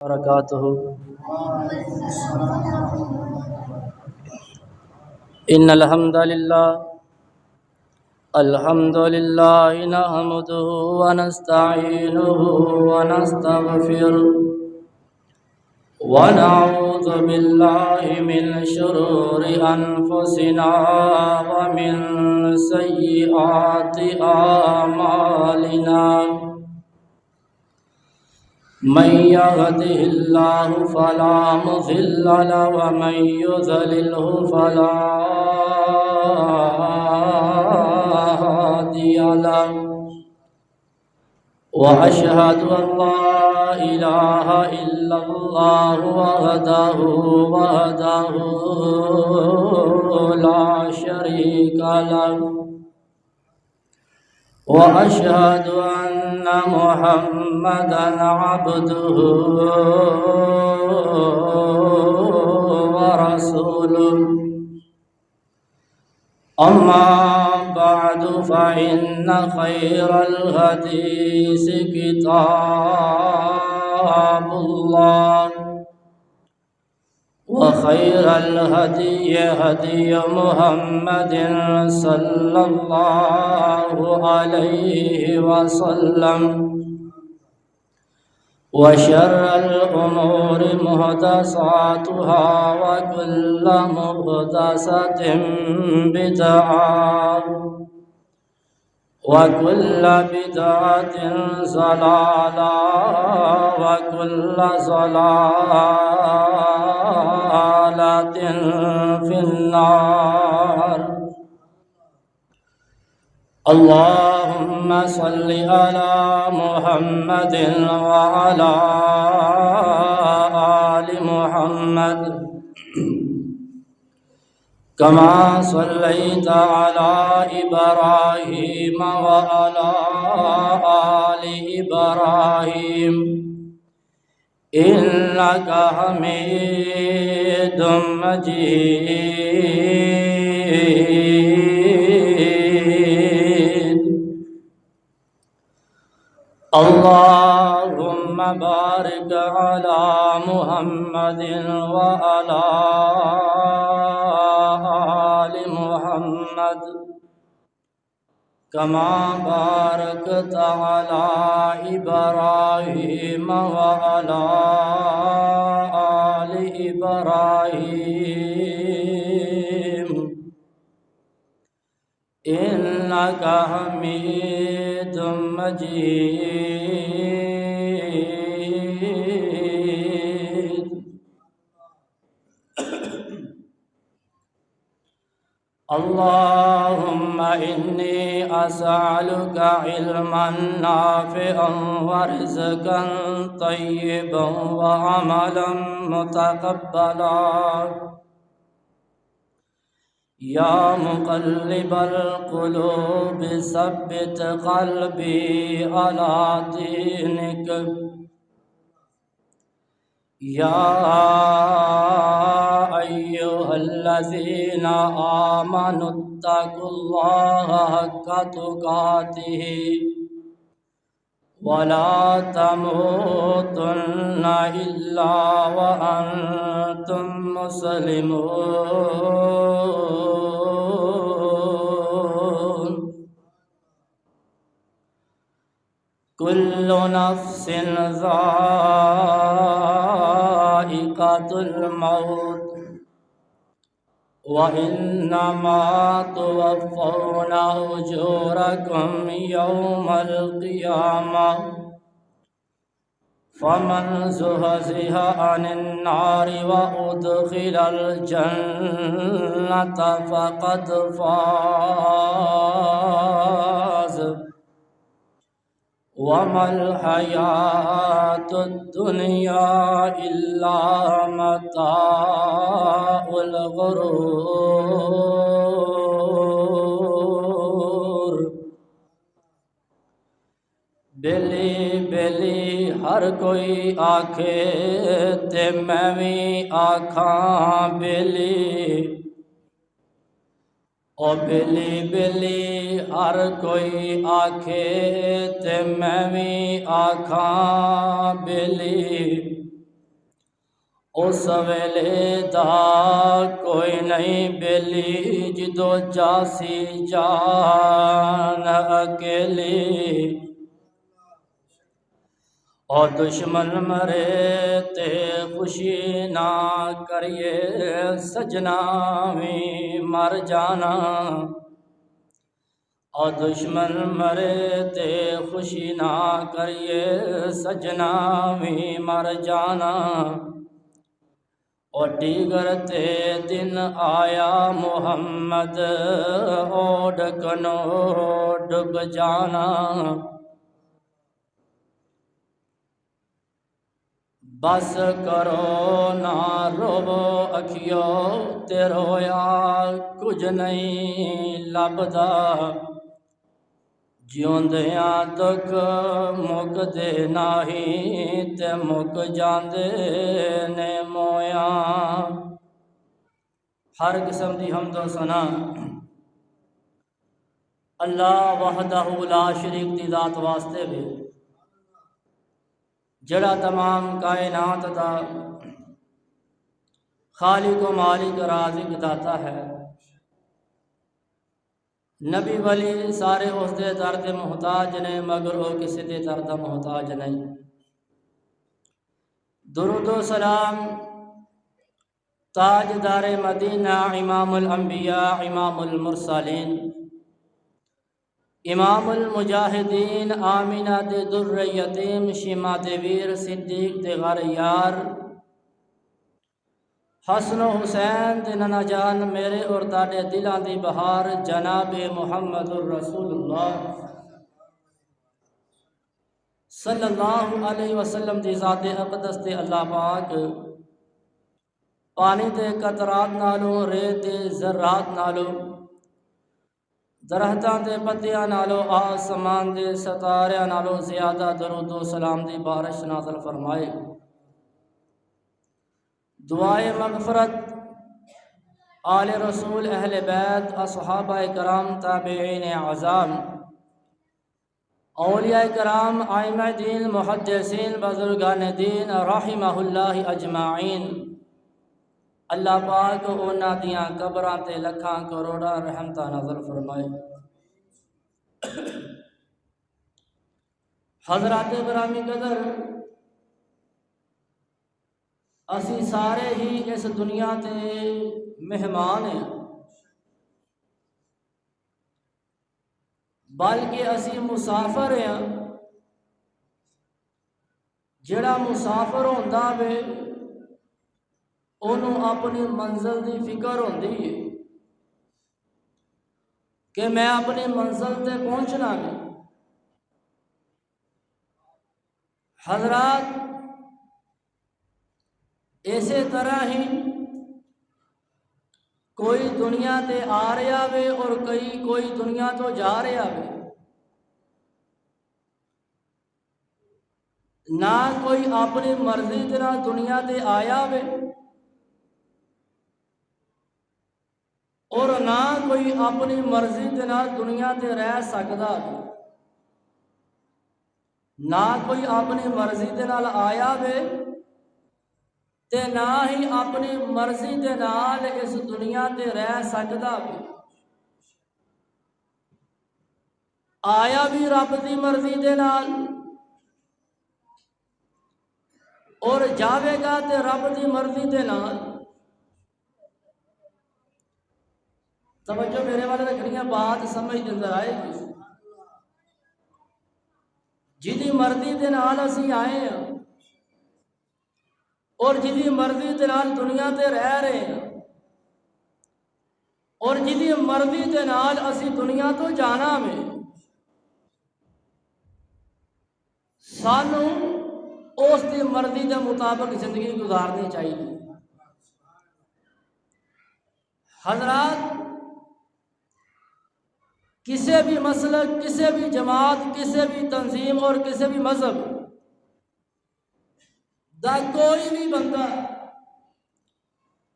وبركاته. إن الحمد لله نحمده ونستعينه ونستغفره ونعوذ بالله من شرور أنفسنا ومن سيئات أعمالنا. من يهده الله فلا مضل له ومن يضلله فلا هادي له. وأشهد أن لا إله إلا الله وحده لا شريك له. وأشهد أن محمدًا عبده ورسوله. أما بعد فإن خير الحديث كتاب الله وخير الهدي هدي محمد صلى الله عليه وسلم. وشر الأمور محدثاتها وكل محدثة بدعة وكل بدعة ضلالة وكل ضلالة في النار. اللهم صل على محمد وعلى آل محمد كما صليت على إبراهيم وعلى آل إبراهيم إنك حميد مجيد. اللهم بارك على محمد وعلى آل محمد كما باركت على إبراهيم وعلى آل إبراهيم إنك حميد مجيد. اللهم إني أسألك علما نافعا ورزقا طيبا وعملا متقبلا. يا مقلب القلوب ثبت قلبي على دينك. يا أيها الذين آمنوا اتقوا الله حق تقاته ولا تموتن إلا وأنتم مسلمون. كل نفس ذائقة الموت وإنما توفون أجوركم يوم القيامة. فمن زحزح عن النار وأدخل الجنة فقد فاز. وما الحياة الدنيا إلا متاع الغرور. بلی بلی ہر کوئی آکھے تے میں بھی آکھاں بلی. او بلی بلی ہر کوئی آکھے تے میں بھی آکھاں بلی. اس ویلے دا کوئی نہیں بیلی جدو جاسی جان اکیلی اور دشمن مرے تے خوشی نہ کریے سجنا بھی مر جانا اور دشمن مرے تے خوشی نہ کریے سجنا بھی مر جانا اور دیگر تے دن آیا محمد اوڈ کنو ڈب جانا بس کرو نہ روو اکھیو تے رویا کچھ نہیں لبدا جیوندیاں تک مک دے ناہی تے مک جاندے نے مویا ہر قسم دی حمد و ثنا اللہ وحدہ لا شریک دی ذات واسطے بھی جڑا تمام کائنات دا خالق و مالک رازق داتا ہے نبی ولی سارے اس دے درد محتاج نے مگر وہ کسی دے درد محتاج نہیں درود و سلام تاجدار مدینہ امام الانبیاء امام المرسلین امام المجاہدین آمینہ دے در یتیم شیما دے ویر صدیق دے غار یار حسن و حسین دے ننا جان میرے اور تاڑے دلان دی بہار جناب محمد الرسول اللہ صلی اللہ علیہ وسلم دی ذات اقدس دے اللہ پاک پانی دے قطرات نالوں ریت دے ذرات نالوں درختاں دے پتیاں نالوں آسمان دے ستاریاں نالوں زیادہ درود و سلام دی بارش نازل فرمائے دعائے مغفرت آل رسول اہل بیت اصحابہ کرام تابعین اعظام اولیاء کرام ائمہ دین محدثین بزرگان دین رحمہ اللہ اجمعین اللہ پاک اونا دیاں قبراں تے لکھاں کروڑاں رحمتہ نازل فرمائے حضرات گرامی قدر اسی سارے ہی اس دنیا تے مہمان ہیں بلکہ اسی مسافر ہیں جڑا مسافر ہوندا وے انہوں اپنی منزل دی فکر ہوندی ہے کہ میں اپنی منزل تے پہنچنا ہے حضرات اسی طرح ہی کوئی دنیا تے آ رہا وے اور کوئی دنیا تو جا رہا وے نہ کوئی اپنی مرضی دے نال دنیا تے آیا وے اور نہ کوئی اپنی مرضی دے نال دنیا تے رہ سکدا نہ کوئی اپنی مرضی دے نال آیا وے تے نہ ہی اپنی مرضی دے نال اس دنیا تے رہ سکدا وے آیا بھی رب دی مرضی دے نال اور جاوے گا تے رب دی مرضی دے نال توجہ میرے والے رکھنیاں بات سمجھ دے اندر آئے گی جدی مرضی دے نال اسی آئے ہیں اور جدی مرضی دے نال دنیا تے رہ رہے ہیں اور جدی مرضی دے نال اسی دنیا تو جانا میں سانو اس دی مرضی دے مطابق زندگی گزارنی چاہیے حضرات کسی بھی مسلک کسی بھی جماعت کسی بھی تنظیم اور کسی بھی مذہب دا کوئی بھی بندہ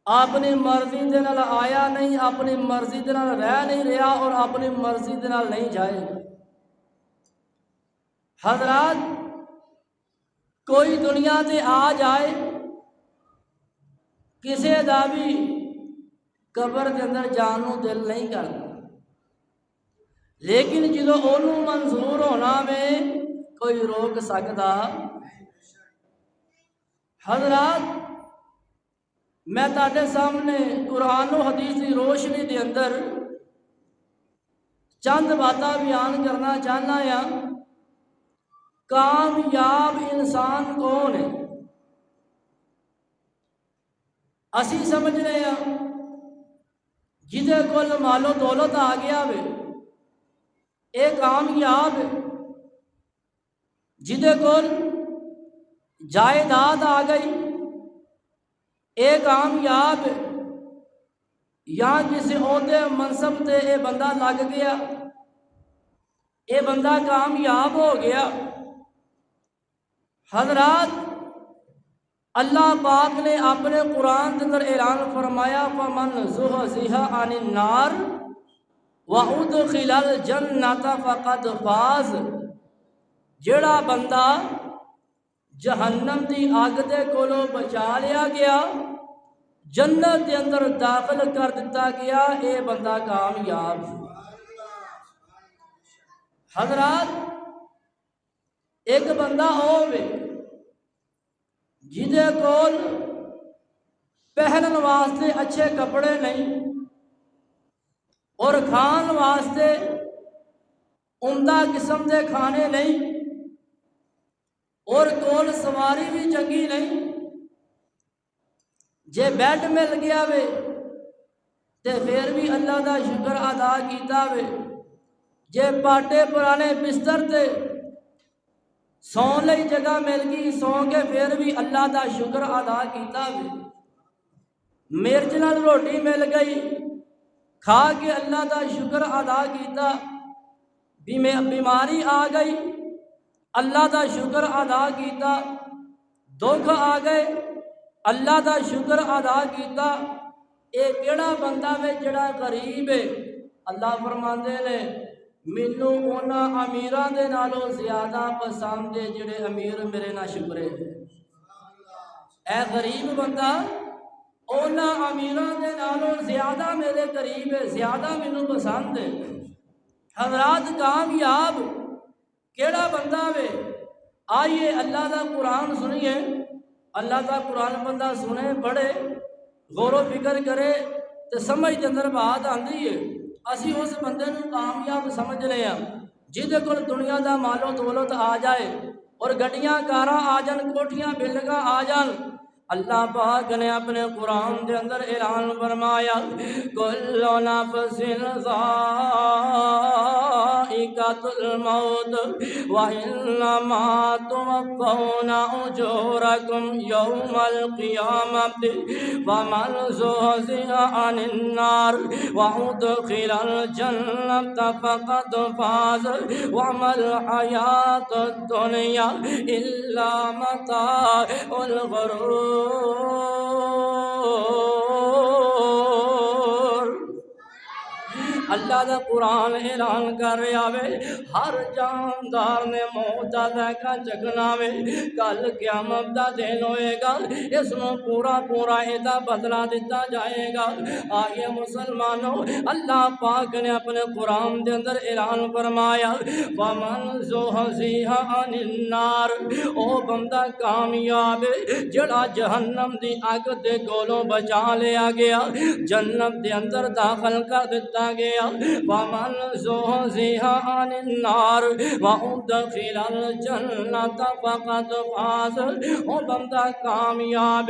اپنی مرضی دے نال آیا نہیں اپنی مرضی دے نال رہ نہیں رہا اور اپنی مرضی دے نال نہیں جائے گا حضرات کوئی دنیا تے آ جائے کسے دا بھی قبر دے اندر جان نوں دل نہیں کرتا، لیکن جدوں اونوں منظور ہونا میں کوئی روک سکتا۔ حضرات میں تہاڈے سامنے قرآن و حدیث کی روشنی دے اندر چند باتاں بیان کرنا چاہنا یا کامیاب انسان کون ہے؟ اسی سمجھ رہے ہیں جہدے کول مال و دولت آ گیا وے اے کامیاب ہے، جہدے کول جائیداد آ گئی اے کامیاب ہے، یا کسی عہدے منصب تے اے بندہ لگ گیا اے بندہ کامیاب ہو گیا۔ حضرات اللہ پاک نے اپنے قرآن کے اندر اعلان فرمایا فَمَنْ زُحْزِحَ عَنِ النَّارِ وَأُدْخِلَ الْجَنَّةَ فَقَدْ فَازَ، جڑا بندہ جہنم دی اگ دے کولوں بچا لیا گیا، جنت دے اندر داخل کر دیتا گیا، اے بندہ کامیاب ہے۔ حضرات ایک بندہ ہووے جہدے کول پہنن واسطے اچھے کپڑے نہیں اور کھان واسطے عمدہ قسم دے کھانے نہیں اور کول سواری بھی چنگی نہیں، جے بیڈ مل گیا وے تے پھر بھی اللہ دا شکر ادا کیتا وے، جے پاٹے پرانے بستر تے سون لئی جگہ مل گئی سو کے پھر بھی اللہ دا شکر ادا کیتا وے، مرچ نال روٹی مل گئی کھا کے اللہ دا شکر ادا کیتا، بیماری آ گئی اللہ دا شکر ادا کیتا، دکھ آ گئے اللہ دا شکر ادا کیتا۔ اے کیڑا بندہ وے جڑا غریب ہے؟ اللہ فرماندے نے مینوں انہاں امیراں دے نالوں زیادہ پسند ہے جڑے امیر میرے نال شکرے ہیں۔ اے غریب بندہ انہاں امیراں دے نالوں زیادہ میرے قریب ہے، زیادہ مینوں پسند ہے۔ حضرات کامیاب کیڑا بندہ وے؟ آئیے اللہ دا قرآن سنیے، اللہ دا قرآن بندہ سنے پڑھے غور و فکر کرے تو سمجھ دے اندر بات آندی ہے۔ اسی اس بندے نوں کامیاب سمجھ رہے ہیں جہدے کول دنیا دا مال و دولت آ جائے اور گڈیاں کاراں آ جان، کوٹھیاں بلڈنگاں آ جان۔ اللہ پاک نے اپنے قرآن دے اندر اعلان فرمایا کل نفس ذائقۃ الموت وانما توفون اجورکم یوم القیامۃ فمن زحزح عن النار وادخل الجنۃ فقد فاز وما الحیاۃ الدنیا الا متاع الغرور۔ اللہ دا قرآن اعلان کر رہا وے ہر جاندار نے موت دا ذائقہ چکھنا وے، کل قیامت دا دن ہوئے گا، اس نو پورا پورا ایدا بدلہ دیتا جائے گا۔ آئیے مسلمانوں اللہ پاک نے اپنے قرآن دے اندر اعلان فرمایا وَمَنْ زُحْزِحَ عَنِ النَّارِ، او بندہ کامیاب جڑا جہنم دی اگ دے کولوں بچا لیا گیا، جنت دے اندر داخل کر دیتا گیا۔ وَمَنْ زُحْزِحَ عَنِ النَّارِ وَأُدْخِلَ الْجَنَّةَ فَقَدْ فَازَ، او بندہ کامیاب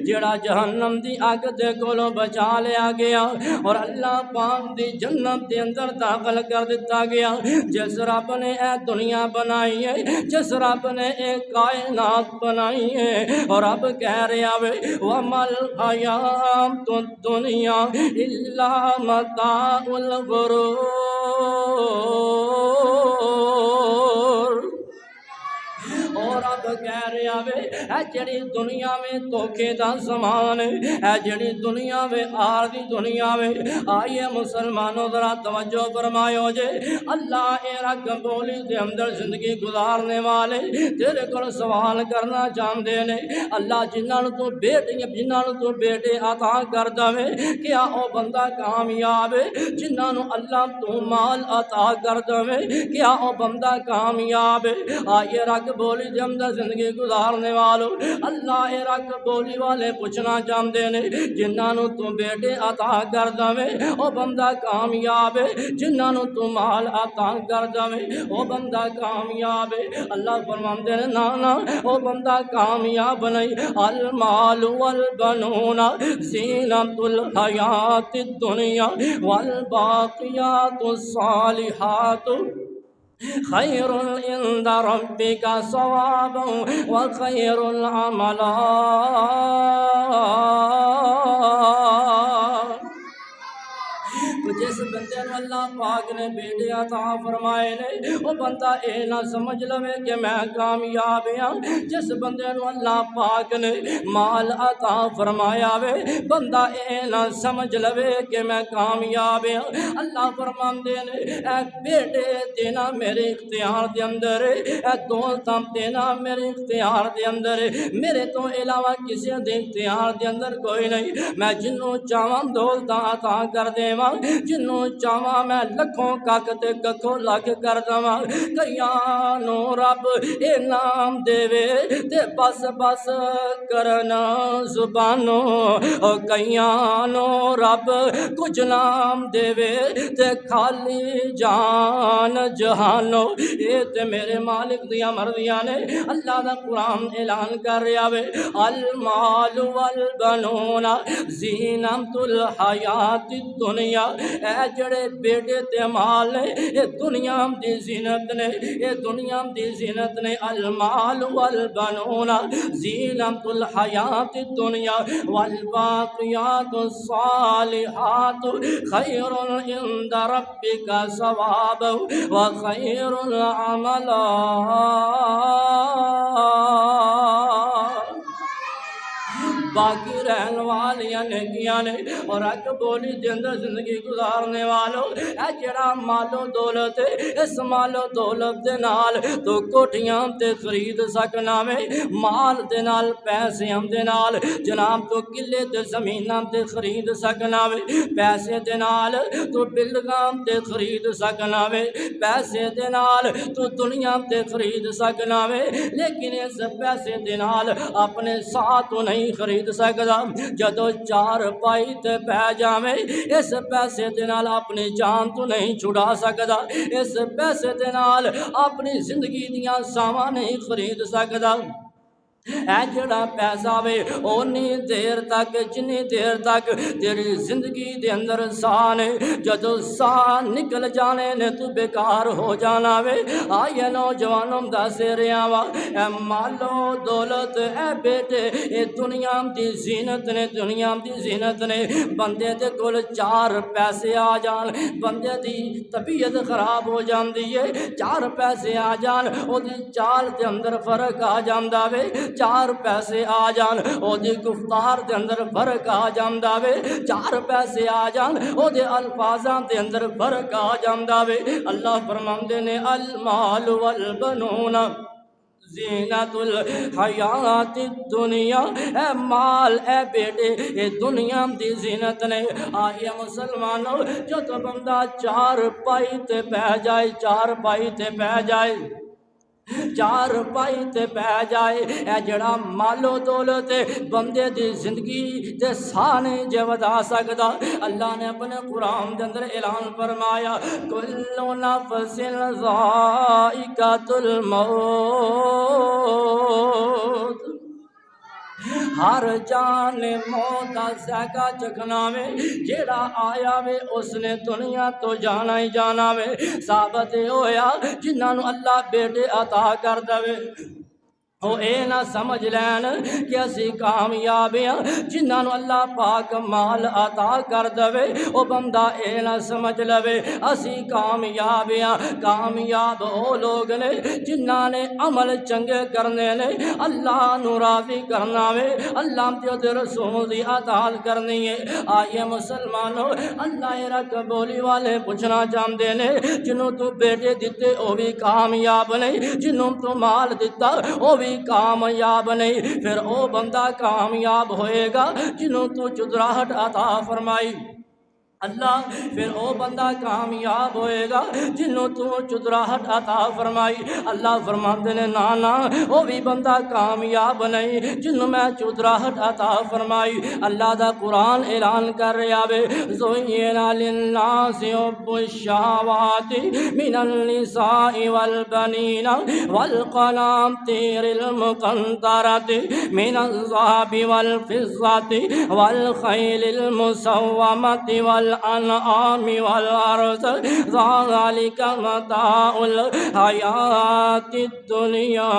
جڑا جہنم دی اگ دے کولوں بچا لیا گیا اور اللہ پاک دی جنت دے اندر داخل کر دیتا گیا۔ جس رب نے اے دنیا بنائی ہے، جس رب نے اے کائنات بنائی ہے، اور رب کہہ رہا وے وَمَا الْحَيَاةُ الدُّنْيَا إِلَّا مَتَاعُ الْغُرُورِ۔ اور رب رب کہہ رہا وے اے جڑی دنیا میں دھوکے دا زمان ہے، اے جڑی دنیا میں آر دی دنیا میں آئیے مسلمانوں ذرا توجہ فرمایو جے اللہ اے رگ بولی دے اندر زندگی گزارنے والے تیرے کو سوال کرنا چاہتے نے اللہ جنہاں تو بیٹے عطا کر دے کیا او بندہ کامیاب ہے؟ جنہاں نو اللہ تو مال عطا کر دے کیا او بندہ کامیاب ہے؟ آئیے رگ بولی دے اندر زندگی گزارنے والوں اللہ اے رگ بولی والے پوچھنا چاہتے نے جنہاں نو تو بیٹے عطا کر دے او بندہ کامیاب ہے؟ جنہاں نو تو مال عطا کر دے او بندہ کامیاب ہے؟ اللہ فرماندے نے نا او بندہ کامیاب نہیں، المال والبنون زینت الحیات الدنیا والباقیات الصالحات خیر عند ربک ثوابا وخیر عملا۔ جس بندے نو اللہ پاک نے بیٹے عطا فرمائے نے وہ بندہ اے نہ سمجھ لوے کہ میں کامیاب ہاں، جس بندے نو اللہ پاک نے مال عطا فرمایا وے بندہ اے نہ سمجھ لوے کہ میں کامیاب ہاں۔ اللہ فرماندے نے اے بیٹے دینا میرے اختیار دے اندر ہے، اے دولت دینا میرے اختیار دے اندر ہے، میرے تو علاوہ کسی دے اختیار دے اندر کوئی نہیں، میں جنوں چاہواں دولت عطا کر دیواں، جنوں چاہواں میں لکھوں کک تے ککھوں لکھ کر دواں، کئیاں نو رب انعام دے تے بس بس کرنا زبانوں، کئیاں نو رب کچھ نام دے تے خالی جان جہانوں، اے تے میرے مالک دیاں مرضیاں نے۔ اللہ دا قرآن اعلان کر رہا وے المال والبنون زینت الحیات الدنیا، اے جڑے بیٹے تے مال نے اے دنیا دی زینت نے، اے دنیا دی زینت نے۔ المال والبنون زینت الحیات الدنیا والباقیات الصالحات خیر عند ربک ثوابا وخیر عملا۔ باقی رہن والیاں نیکیاں نے اور اگ بولی دے اندر زندگی گزارنے والوں اے جڑا مالو دولت اس مالو دولت دے نال تو کوٹھیاں تے خرید سکنا وے، مال دے نال پیسیاں دے نال جناب تو قلے تے زمیناں تے خرید سکنا وے، پیسے دے نال تو بلڈنگاں تے خرید سکنا وے، پیسے دے نال تو دنیا تے خرید سکنا وے، لیکن اس پیسے دے نال اپنے ساتھ تو نہیں خرید سکدا۔ جدو چار پائی تے پہ جاویں اس پیسے دے نال اپنی جان تو نہیں چھڑا سکدا، اس پیسے دے نال اپنی زندگی دیاں ساواں نہیں خرید سکدا۔ اے جڑا پیسہ وے اونی دیر تک جنی دیر تک تیری زندگی دے اندر ساہ نے، جدو ساہ نکل جانے نے تو بیکار ہو جانا وے۔ آئیے نوجوانوں دس رہا وا اے مالو دولت اے بیٹے اے دنیا دی زینت نے، دنیا دی زینت نے۔ بندے دے کول چار پیسے آ جان بندے دی طبیعت خراب ہو جاندی ہے، چار پیسے آ جان او دی چال دے اندر فرق آ جاندا وے، چار پیسے آ جان او دی گفتار دے اندر فرق آ جاندا وے، چار پیسے آ جان او دے الفاظاں دے اندر فرق آ جاندا وے۔ اللہ فرماندے نے المال والبنون زینت الحیات الدنیا، اے مال اے بیٹے اے دنیا دی زینت نے۔ آئیے مسلمانوں جو تو بندہ چار پائی تے پہ جائے، چار پائی تے پہ جائے، چار پائی تے پہ جائے، اے جڑا مالو دولت بندے دی زندگی تے سانے جے ودا سکدا۔ اللہ نے اپنے قرآن دے اندر اعلان فرمایا کل نفس ذائقۃ الموت، ہر جان موت دا ذائقہ چکھنا وے، جیڑا آیا وے اس نے دنیا تو جانا ہی جانا وے۔ ثابت ہویا جنہاں نو اللہ بیٹے عطا کر دے وہ اے نہ سمجھ لین کہ اسی کامیاب ہیں جنہاں نو اللہ پاک مال عطا کر دے، وہ بندہ اے نہ سمجھ لوے اسی کامیاب ہیں۔ کامیاب وہ لوگ نے جنہاں نے عمل چنگے کرنے نے، اللہ نو راضی کرنا وے، اللہ تے رسول دی اطاعت کرنی ہے۔ آئیے مسلمانوں، اللہ رک بولی والے پوچھنا چاہتے نے جنہوں تو بیٹے دیتے وہ بھی کامیاب نہیں، جنہوں تو مال دیتا وہ بھی کامیاب نہیں، پھر او بندہ کامیاب ہوئے گا جنہوں تو چدراہٹ عطا فرمائی اللہ، پھر او بندہ کامیاب ہوئے گا جنہوں تو چدراہٹ عطا فرمائی۔ اللہ فرماتے نے نانا وہ بھی بندہ کامیاب نہیں جنہوں میں چدراہٹ عطا فرمائی۔ اللہ دا قرآن اعلان کر رہا ہے زُيِّنَ لِلنَّاسِ حُبُّ الشَّهَوَاتِ مِنَ النِّسَاءِ وَالْبَنِينَ وَالْقَنَاطِيرِ الْمُقَنطَرَةِ مِنَ الذَّهَبِ وَالْفِضَّةِ وَالْخَيْلِ الْمُسَوَّمَةِ والأنعام والأرض ذلك متاع الحياة الدنيا۔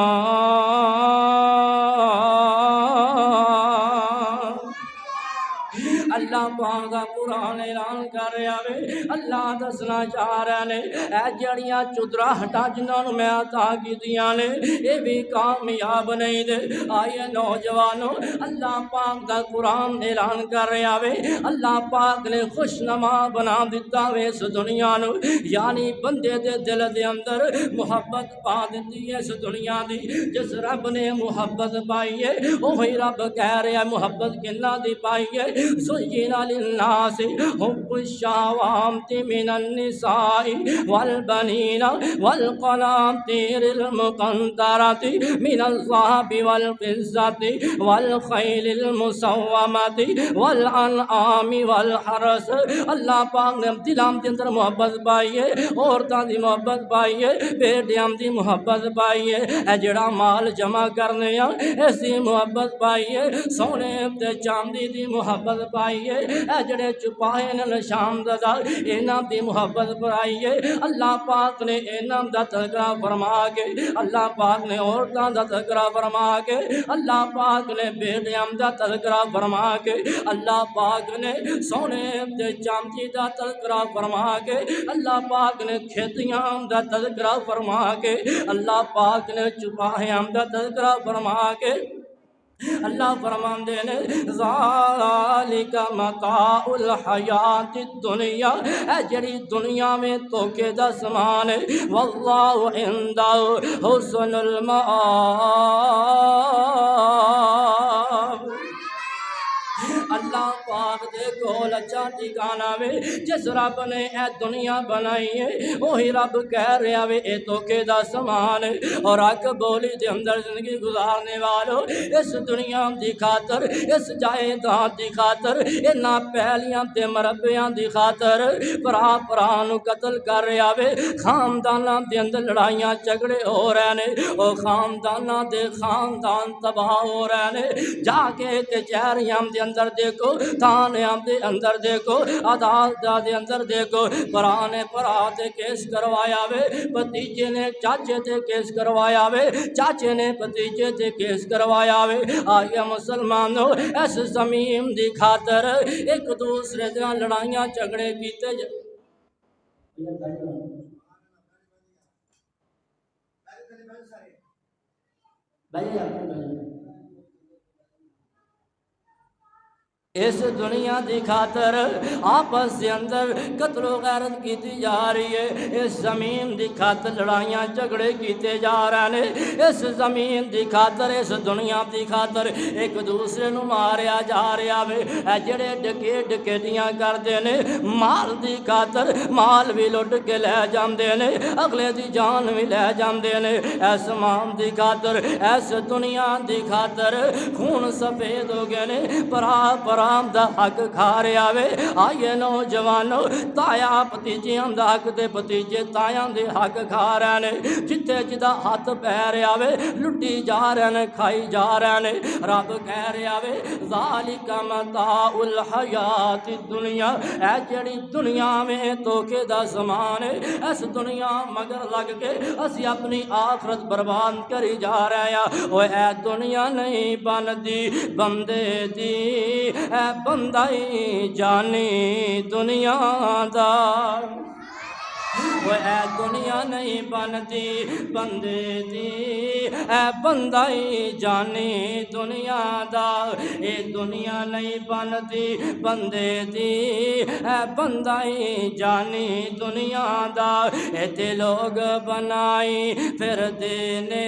اللہ پاک دا قرآن اعلان کر رہا ہے، اللہ دسنا چاہ رہے نے اے جڑیاں چدراہٹاں جنہاں نوں میں عطا کیتیاں نے اے بھی کامیاب نہیں دے۔ آئیے نوجوانوں، اللہ پاک دا قرآن اعلان کر رہا ہے، اللہ پاک نے خوشنما بنا دیتا ہے اس دنیا نو، یعنی بندے دے دل دے اندر محبت پا دیتی ہے اس دنیا دی۔ جس رب نے محبت پائی ہے وہی رب کہہ رہا ہے محبت کنہ دی پائی ہے زُيِّنَ لِلنَّاسِ حُبُّ الشَّهَوَاتِ مِنَ النِّسَاءِ وَالْبَنِينَ وَالْقَنَاطِيرِ الْمُقَنطَرَةِ مِنَ الذَّهَبِ وَالْفِضَّةِ وَالْخَيْلِ الْمُسَوَّمَةِ وَالْأَنْعَامِ وَالْحَرْثِ۔ اللہ پاک نے دلاں دے اندر محبت پائی ہے، عورتاں دی محبت پائی ہے، بیٹیاں دی محبت پائی ہے، اے جڑا مال جمع کرنے ایسی محبت پائی ہے، سونے تے چاندی دی محبت پائی ہے، اے جڑے چپائے نشان دادا انہاں دی محبت پائی ہے۔ اللہ پاک نے انہاں دا تذکرہ فرما کے، اللہ پاک نے عورتاں دا تذکرہ فرما کے، اللہ پاک نے بیٹیاں دا تذکرہ فرما کے، اللہ پاک نے سونے تے چاندی دا تذکرہ فرما کے، اللہ پاک نے کھیتیاں دا تذکرہ فرما کے، اللہ پاک نے چپاہیاں دا تذکرہ فرما کے، اللہ فرماندے نے ذالک متاع الحیات الدنیا، اے جڑی دنیا میں توکے دا سامان ہے، واللہ عندہ حسن المآب۔ اللہ پاک دے کول اچھا ٹھکانہ وے، جس رب نے اے دنیا بنائی ہے وہی رب کہہ رہا وے اے توکے دا سامان ہے، اور حق بولی دے اندر زندگی گزارنے والوں اس دنیا دی خاطر، اس جائیداد دی خاطر، انہاں پہلیاں تے مربیاں دی خاطر پرا نو قتل کر رہا وے، خانداناں دے اندر لڑائیاں جھگڑے ہو رہے نے، او خانداناں دے خاندان تباہ ہو رہے نے، جا کے کچہریاں دے اندر دیکھو، تھانیاں دے اندر دیکھو، عدالتاں دے اندر دیکھو، پرا نے پرا تے کیس کروایا وے، بھتیجے نے چاچے تے کیس کروایا وے، چاچے نے بھتیجے تے کیس کروایا وے۔ آئیے مسلمانوں، اس زمین دی خاطر ایک دوسرے دے لڑائیاں جھگڑے کیتے اس دنیا دی خاطر آپس دے اندر قتل و غیرت کیتی جا رہی ہے، اس زمین دی خاطر لڑائیاں جھگڑے کیتے جا رہے ہیں، اس زمین دی خاطر، اس دنیا دی خاطر ایک دوسرے نو ماریا جا رہا ہے۔ اے جڑے ڈکیٹیاں کردے نے مال دی خاطر مال بھی لٹ کے لے جاندے نے، اگلے دی جان بھی لے جاندے نے، اس مال دی خاطر، اس دنیا دی خاطر خون سفید ہو گئے نے، پرا باپ دا حق کھا رہا وے آئیے نوجوانو تایا بھتیجیاں دا حق تے بھتیجے تایاں دے حق کھا رہے نے جتھے جدا ہاتھ پہ رہا وے لٹی جا رہے نے کھائی جا رہے نے رب کہہ رہا وے ذالک متاع الحیات الدنیا اے جڑی دنیا میں توکے دا زمان ہے اس دنیا مگر لگ کے اسی اپنی آخرت برباد کری جا رہے ہیں او اے دنیا نہیں بندی بندے دی اے بندائی جانی دنیا دا وہ اے دنیا نہیں بنتی بندے دی اے بندائی جانی دنیا دا اے دنیا نہیں بنتی بندے دی اے بندائی جانی دنیا دا اے تے لوگ بنائی پھر دینے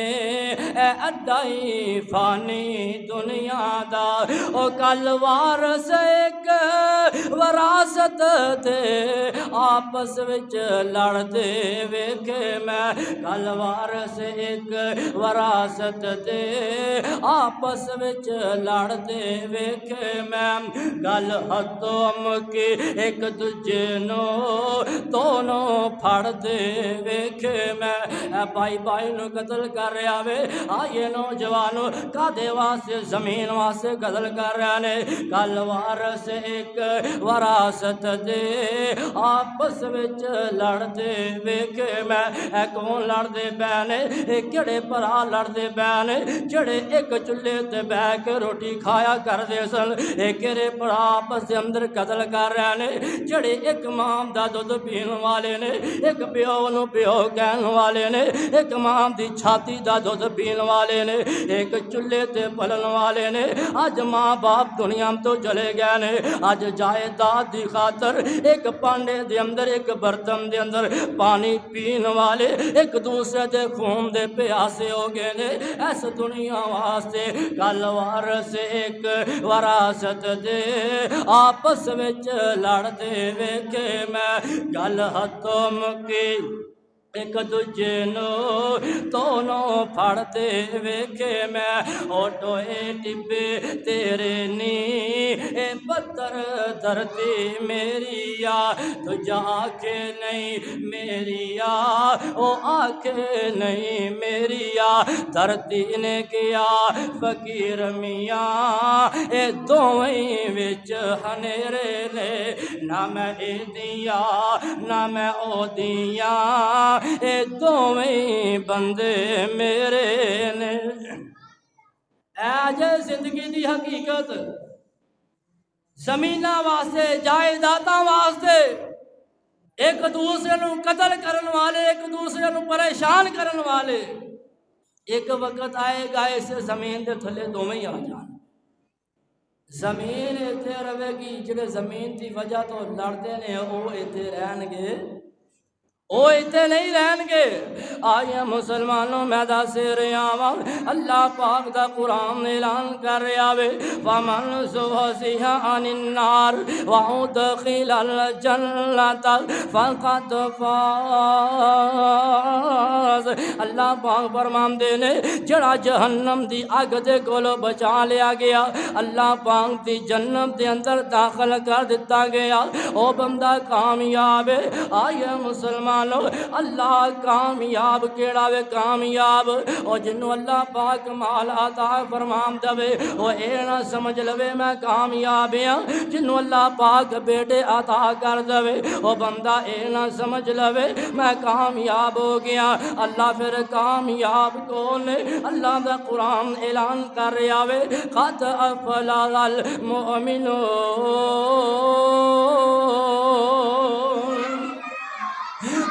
اے اڈائی فانی دنیا دا او کل وارث ایک وراثت دے آپس وچ لڑتے ویکھے میں کل وارث ایک وراثت دے آپس وچ لڑتے ویکھے میں گل ہتھوں کی ایک دوجے نو دونوں پھڑتے ویکھے میں اے بھائی بھائی نو قتل کر رہا وے آئیے نوجوانو کادے واسطے زمین واسطے قتل کر رہے نے کل وارث ایک وراثت دے آپس وچ لڑتے ویکھے میں اے کون لڑتے پے نے اے کیڑے بھرا لڑتے پے نے جڑے ایک چولہے تے بیٹھ کے روٹی کھایا کرتے سن اے کیڑے بھرا آپس دے اندر قتل کر رہے نے جڑے ایک ماں دا دودھ پین والے نے ایک پیو نو پیو کہن والے نے ایک ماں دی چھاتی دا دودھ پین والے نے ایک چولہے تے پلن والے نے اج ماں باپ دنیا تو چلے گئے نے اج جائیداد دی خاطر ایک پانڈے دے اندر ایک برتن دے اندر پانی پین والے ایک دوسرے دے خون دے پیاسے ہو گئے نے اس دنیا واسطے کل وارث ایک وراثت دے آپس وچ لڑتے ویکھے میں گل ہتھوں مکی ایک دوجے نو دونوں پھڑتے ویکھے میں او ٹوئے ٹبے تیرے نی اے پتھر دھرتی میری یا تجھا آنکھیں نہیں میری یا او آنکھیں نہیں میری یا دھرتی نے کیا فقیر میاں اے دوویں وچ ہنیرے نے نہ میں اے دیا نہ میں او دیا اے دوویں بندے میرے نے اے جے زندگی دی حقیقت زمینہ واسطے جائیداداں واسطے ایک دوسرے نو قتل کرن والے ایک دوسرے نو پریشان کرن والے ایک وقت آئے گا اس زمین دے تھلے دوویں آ جان زمین ایتھے رہے گی جڑے زمین دی وجہ تو لڑتے نے او ایتھے رہن گے او ایتھے نہیں رہن گے آئیے مسلمانوں میں دس رہا وا اللہ پاک دا قرآن اعلان کر رہا وے ومن زحزح عن النار وادخل الجنة فقد فاز اللہ پاک فرماندے نے جڑا جہنم دی اگ دے کولوں بچا لیا گیا اللہ پاک دی جنت دے اندر داخل کر دیتا گیا او بندہ کامیاب ہے آئیے مسلمان اللہ کامیاب کیڑا وے کامیاب او جنوں اللہ پاک مال عطا فرمان دے او اے نہ سمجھ لوے میں کامیاب ہاں جنوں اللہ پاک بیٹے عطا کر دے او بندہ اے نہ سمجھ لوے میں کامیاب ہو گیا اللہ پھر کامیاب کون ہے اللہ دا قرآن اعلان کر رہا وے قد افلح المؤمنون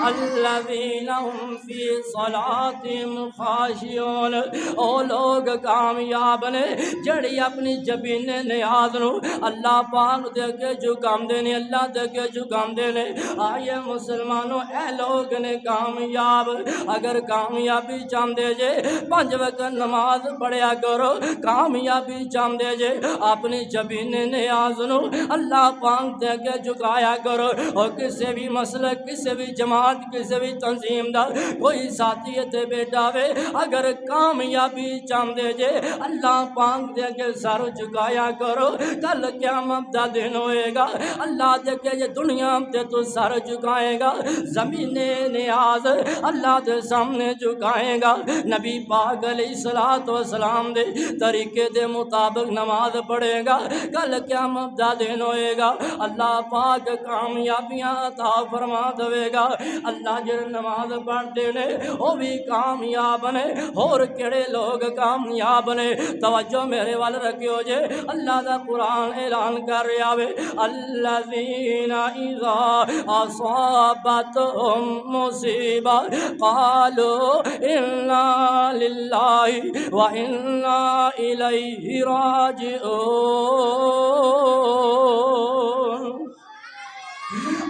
الذین هم فی صلاتهم خاشعون او لوگ کامیاب نے جڑی اپنی جبین نیاز نو اللہ پاک دے کے جھکاندے نے اللہ دے کے جھکاندے نے آئیے مسلمانوں اے لوگ نے کامیاب اگر کامیابی چاہندے جے 5 وقت نماز پڑھیا کرو کامیابی چاہندے جے اپنی جبین نیاز نو اللہ پاک دے کے جھکایا کرو اور کسی بھی مسئلہ کسی بھی جماعت جماعت کسی بھی تنظیم دا کوئی ساتھی تے بیٹھا وے اگر کامیابی چاہندے جے اللہ پاک دے کے سر جھکایا کرو کل قیامت دا دن ہوئے گا اللہ دے کے یہ دنیا تے تو سر جھکائے گا زمین نیاز اللہ دے سامنے جھکائے گا نبی پاک علیہ السلام دے طریقے دے مطابق نماز پڑھے گا کل قیامت دا دن ہوئے گا اللہ پاک کامیابیاں عطا فرما دے گا اللہ جڑے نماز پڑھتے نے وہ بھی کامیاب نے اور کیڑے لوگ کامیاب نے توجہ میرے وال رکھیو جے اللہ دا قرآن اعلان کر رہا ہے الذین اذا اصابتهم مصیبہ قالوا انا للہ وانا الیہ راجعون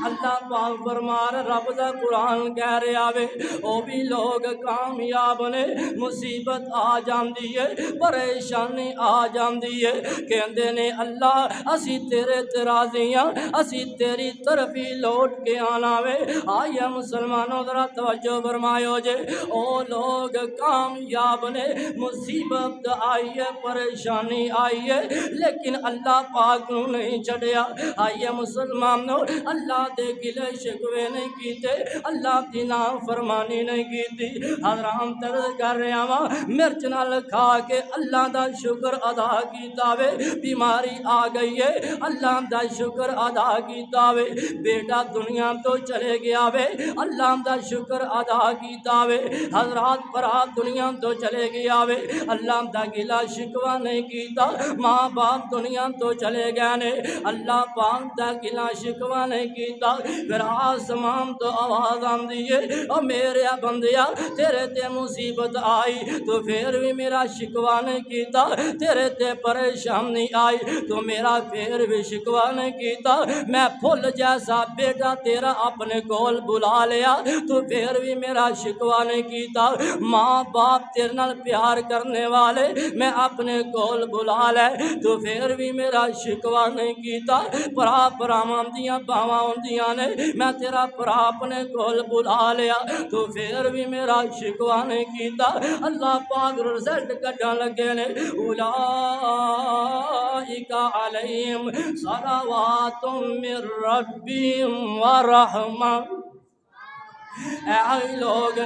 اللہ پاک فرمار رب دا قرآن کہہ رہا ہے وہ بھی لوگ کامیاب نے مصیبت آ جاندی ہے پریشانی آ جاندی ہے کہندے نے اللہ اسی تیرے ترازیاں اسی تیری طرف ہی لوٹ کے آنا وے آئیے مسلمانوں ذرا توجہ فرمائیو جے او لوگ کامیاب نے مصیبت آئی ہے پریشانی آئی ہے لیکن اللہ پاک نو نہیں چھڑیا آئیے مسلمانوں اللہ دے گلے شکوے نہیں کیتے اللہ دی نافرمانی نہیں کیتی حضرام طرز کر رہا ہاں مرچ نال کھا کے اللہ دا شکر ادا کیتا وے بیماری آ گئی ہے اللہ دا شکر ادا کیتا وے بیٹا دنیا تو چلے گیا وے اللہ دا شکر ادا کیتا وے حضرات برات دنیا تو چلے گیا وے اللہ دا گلا شکوہ نہیں کیتا ماں باپ دنیا تو چلے گئے نے اللہ پاک دا گلا شکوہ نہیں کیتا پھر آسمان تو آواز آندی ہے او میرے بندیا تیرے تے مصیبت آئی تو پھر بھی میرا شکوہ نہیں کیتا تیرے تے پریشانی آئی تو میرا پھر بھی شکوہ نہیں کیتا میں پھول جیسا بیٹا تیرا اپنے کول بلا لیا تو پھر بھی میرا شکوہ نہیں کیتا ماں باپ تیرے نال پیار کرنے والے میں اپنے کول بلا لے تو پھر بھی میرا شکوہ نہیں کیتا پراواں دیاں باواں ہوندیاں نے میں تیرا پرا اپنے کول بلا لیا تو پھر بھی میرا شکوہ نہیں کیتا اللہ پاک رزلٹ کڈن لگے نے اولئک علیہم صلوات من ربہم ورحمہ اے لوگ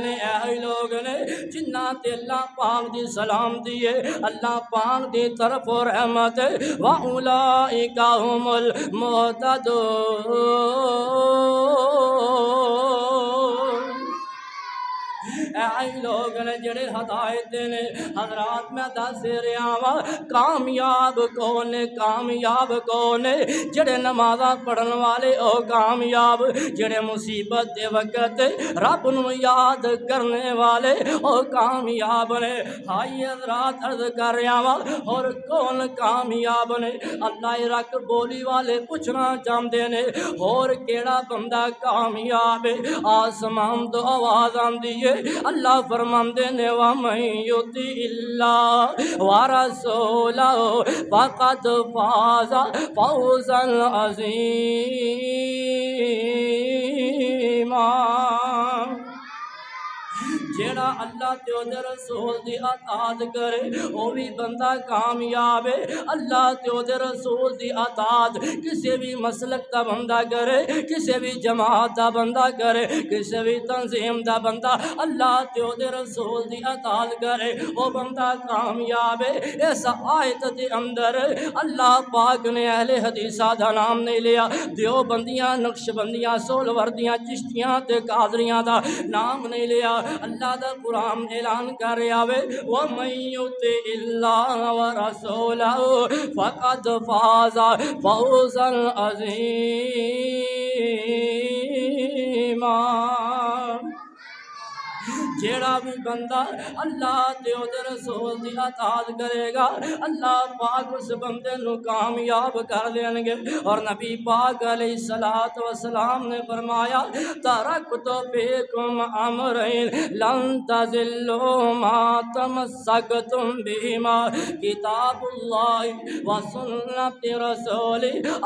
نے جنہ تے اللہ پاک دی سلام دیے اللہ پاک دی طرف رحمت وَأُولَئِكَ هُمُ الْمُهْتَدُونَ اے لوگ نے جڑے ہدایت نے حضرات میں دس رہا وا کامیاب کون جڑے نمازاں پڑھن والے او کامیاب جڑے مصیبت دے وقت رب نو یاد کرنے والے او کامیاب نے ہائی حضرات عرض کر رہا وا اور کون کامیاب نے اللہ رکھ بولی والے پوچھنا چاہتے نے اور کیڑا بندہ کامیاب ہے آسمان تو آواز آندی ہے اللہ فرماندے نے وَمَن يُطِعِ اللَّهَ وَرَسُولَهُ فَقَدْ فَازَ فَوْزًا عَظِيمًا جیڑا اللہ تے او دے رسول دی اطاعت کرے او بھی بندہ کامیاب ہے اللہ تے او دے رسول دی اطاعت کسی بھی مسلک دا بندہ کرے کسی بھی جماعت دا بندہ کرے کسی بھی تنظیم دا بندہ اللہ تے او دے رسول دی اطاعت کرے او بندہ کامیاب ہے اس آیت دے اندر اللہ پاک نے اہل حدیثہ دا نام نہیں لیا دیو بندیاں نقش بندیاں سول وردیاں چشتیاں تے قادریاں دا نام نہیں لیا اللہ دا قرآن اعلان کر رہا ہے وَمَن يُطِعِ اللَّهَ وَرَسُولَهُ فَقَدْ فَازَ فَوْزًا عَظِيمًا جیڑا بھی بندہ اللہ تے اودے رسول دی اطاعت کرے گا اللہ پاک اس بندے نو کامیاب کر دیں گے۔ اور نبی پاک علیہ الصلوۃ والسلام نے فرمایا ترکت فیکم امرین لن تضلوا ما تمسکتم بہما کتاب اللہ و سنت رسول۔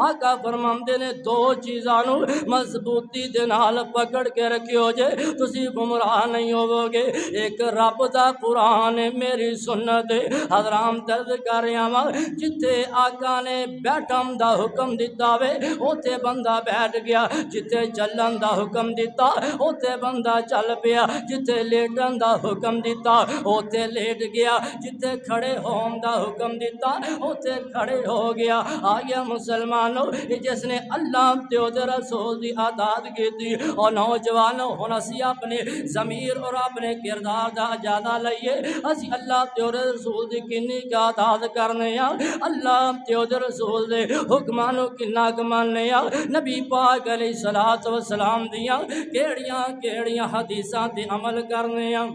آقا فرماندے نے دو چیزاں نو مضبوطی دے نال پکڑ کے رکھیو جے تسی گمراہ نہیں ہوو گے۔ ایک رب دا قرآن میری سنت حضرام درد کر رہا وا جتھے آقا نے بیٹھن دا حکم دیتا وے اوتھے بندہ بیٹھ گیا، جتھے چلن دا حکم دیتا اوتھے بندہ چل پیا، جتھے لیٹن دا حکم دیتا اوتھے لیٹ گیا، جتھے کھڑے ہون دا حکم دیتا اوتھے کھڑے ہو گیا۔ آیا مسلمانوں جس نے اللہ تے اودے رسول دی اطاعت کیتی اور نوجوانوں ہن اسی اپنے ضمیر اور اپنے کردار دا اجازہ لئیے اسی اللہ تے اودے رسول دی کنی کا اطاعت کرنے ہاں، اللہ تے اودے رسول دے حکماں نو کنا ک مننے ہاں۔ نبی پاک علیہ الصلوۃ والسلام دیاں کیڑیاں کیڑیاں حدیثاں تے عمل کرنے ہاں،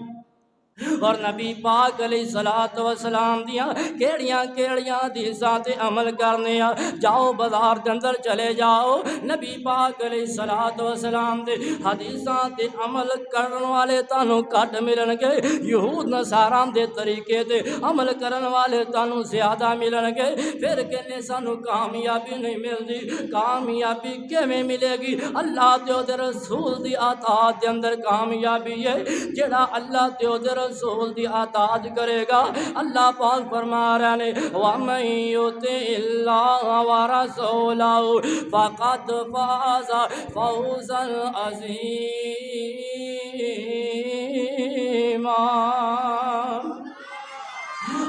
اور نبی پاک علیہ الصلوۃ والسلام دیاں کیڑیاں کیڑیاں حدیثاں تے عمل کرنے آ۔ جاؤ بازار دے اندر چلے جاؤ نبی پاک علیہ الصلوۃ والسلام دے حدیثاں تے عمل کرن والے تانوں گھٹ ملن گے، یہود نصاراں دے طریقے تے عمل کرن والے تانوں زیادہ ملن گے۔ پھر کہنے سانوں کامیابی نہیں ملدی، کامیابی کیویں ملے گی؟ اللہ تے اودے رسول دی اطاعت دے اندر کامیابی ہے۔ جڑا اللہ تے اودے رسول دی اطاعت کرے گا اللہ پاک فرما رہے نے وَمَن يُطِعِ اللَّهَ وَرَسُولَهُ فَقَدْ فَازَ فَوْزًا عَظِيمًا۔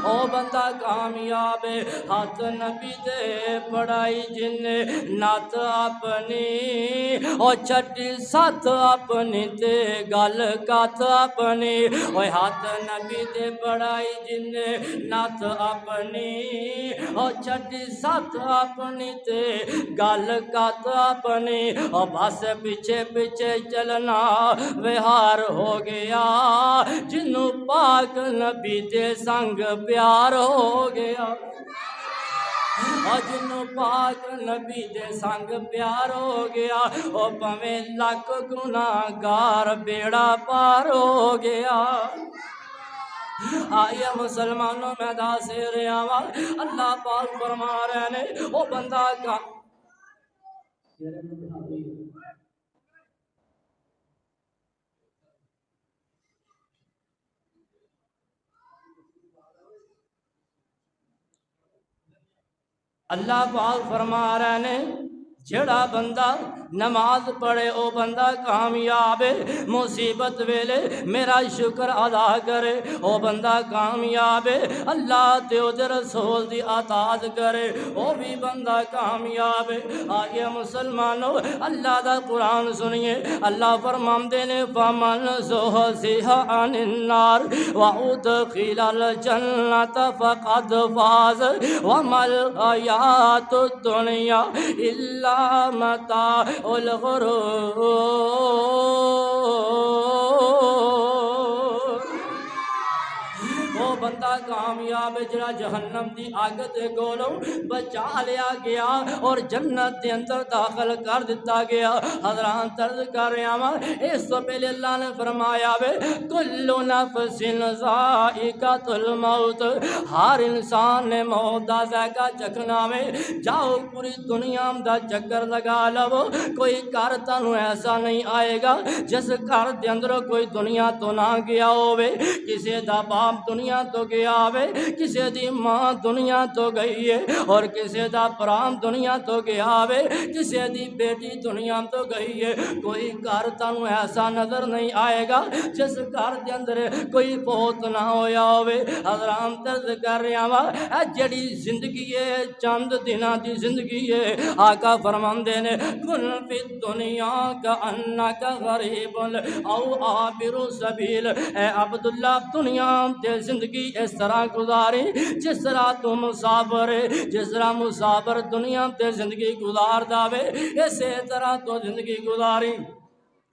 او بندہ کامیاب ہے، ہاتھ نبی دے پڑھائی جن نات اپنی او چھٹی ساتھ اپنی تے گل کات اپنی، او ہاتھ نبی دے پڑھائی جن نات اپنی او چھٹی ساتھ اپنی تے گل کات اپنی، او بس پیچھے پیچھے چلنا وہار ہو گیا، جنوں پاک نبی دے سنگ پیار ہو گیا، جنوں پاک نبی دے سنگ پیار ہو گیا، او پویں لاکھ گناہگار بیڑا پار ہو گیا۔ آئیے مسلمانوں میں دا سے رہا اللہ پاک فرما رہے نے او بندہ کا اللہ پاک فرما رہے نے جڑا بندہ نماز پڑھے او بندہ کامیاب ہے، مصیبت ویلے میرا شکر ادا کرے او بندہ کامیاب ہے، اللہ تے اودے رسول دی اطاعت کرے او بھی بندہ کامیاب ہے۔ آئیے مسلمانوں اللہ دا قرآن سنیے، اللہ فرماندے نے فَمَنْ زُحْزِحَ عَنِ النَّارِ وَأُدْخِلَ الْجَنَّةَ فَقَدْ فَازَ وَمَا الْحَيَاةُ الدُّنْيَا إِلَّا متاع الغرور۔ وہ بندہ کامیاب جڑا جہنم دی آگ تے کولوں بچا لیا گیا اور جنت دے اندر داخل کر دیتا گیا۔ حضرات عرض کر رہا ہاں اس تو پہلے اللہ نے فرمایا وے کل نفس ذائقۃ الموت، ہر انسان نے موت دا ذائقہ چکھنا وے۔ جاؤ پوری دنیا دا چکر لگا لو، کوئی گھر تانوں ایسا نہیں آئے گا جس گھر دے اندر کوئی دنیا تو نہ گیا ہوئے، کسی دا باپ دنیا تو گیا ہوئے، کسی دی ماں دنیا تو گئی ہے اور کسی دا پرام دنیا تو گیا ہوئے، کسی دی بیٹی دنیا تو گئی ہے۔ کوئی گھر تانوں ایسا نظر نہیں آئے گا جس گھر دے اندر کوئی فوت نہ ہویا ہوئے۔ حضرام درد کر رہا وا اے جڑی زندگی ہے چند دنوں دی زندگی ہے، آقا فرماندے نے کن فی الدنیا کأنک غریب او عابر سبیل، اے عبداللہ دنیا تے زندگی اس طرح گزاری جس طرح تو مسافر ہے، جس طرح مسافر دنیا تے زندگی گزار داوے اسی طرح تو زندگی گزاری۔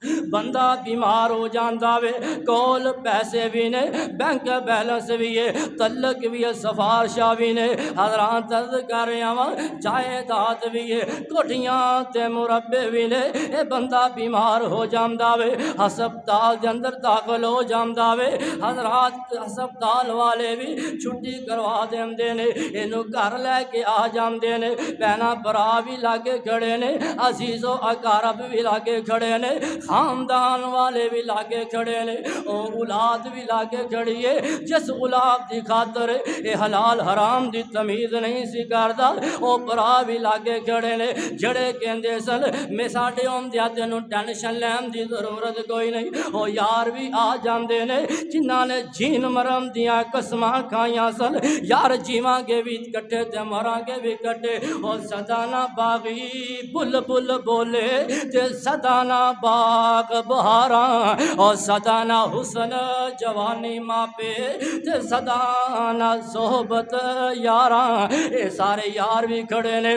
بندہ بیمار ہو جاندہ وے کول پیسے بھی نے بینک بیلنس بھی ہے تلک بھی ہے سفارشہ بھی نے حضرات عرض کر رہے ہیں جائیداد بھی ہے کوٹھیاں تے مربے بھی نے اے بندہ بیمار ہو جاندہ وے ہسپتال دے اندر داخل ہو جاندہ وے حضرات ہسپتال والے بھی چھٹی کروا دیندے نے اینو گھر لے کے آ جاندے نے بہنا برا بھی لاگے کھڑے نے عزیز و اقارب بھی لاگے کھڑے نے خاندان والے بھی لاگے کھڑے نے او اولاد بھی لاگے کھڑی ہے جس اولاد دی خاطر اے حلال حرام دی تمیز نہیں سی کردا او برا بھی لاگے کھڑے نے جڑے کہندے سن میں ساڈے ہوندیاں تینوں ٹینشن لین دی ضرورت کوئی نہیں او یار بھی آ جاندے نے جنہاں نے جین مرم دیاں قسماں کھائیاں سن یار جیواں گے بھی کٹے تے مراں گے بھی کٹے او سدانا باغی بل بل بولے تے سدانا باغ بہاراں او سدانا حسن جوانی ماں پہ تے سدانا صحبت یاراں اے سارے یار بھی کھڑے نے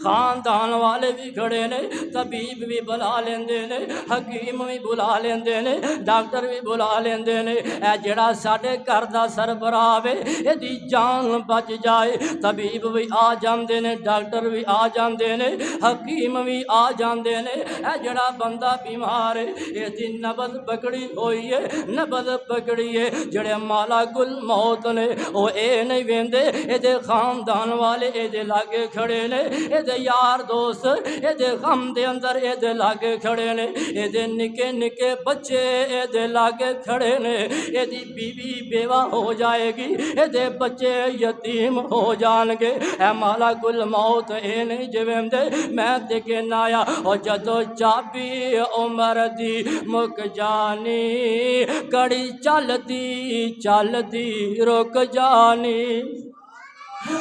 خاندان والے بھی کھڑے نے طبیب بھی بلا لیندے نے حکیم بھی بلا لیندے نے ڈاکٹر بھی بلا لیندے نے اے جڑا ساڈے گھر دا سربراہ وے ایدی جان بچ جائے طبیب بھی آ جاندے نے ڈاکٹر بھی آ جاندے نے حکیم بھی آ جاندے نے اے جڑا بندہ بیمار ہے ایدی نبض پکڑی ہوئی ہے نبض پکڑی ہے جڑے مالا گل موت نے او اے نہیں ویندے ایدے خاندان والے ایدے لاگے کھڑے نے اے دے یار دوست اے دے غم دے اندر اے دے لاگے کھڑے نے اے دے نکے نکے بچے اے دے لاگے کھڑے نے اے دی بیوی بیوہ ہو جائے گی اے دے بچے یتیم ہو جان گے اے مالا کل موت اے نہیں جویم دے میں دیکھے نایا اور جدو چابی عمر دی مک جانی کڑی چل دی رک جانی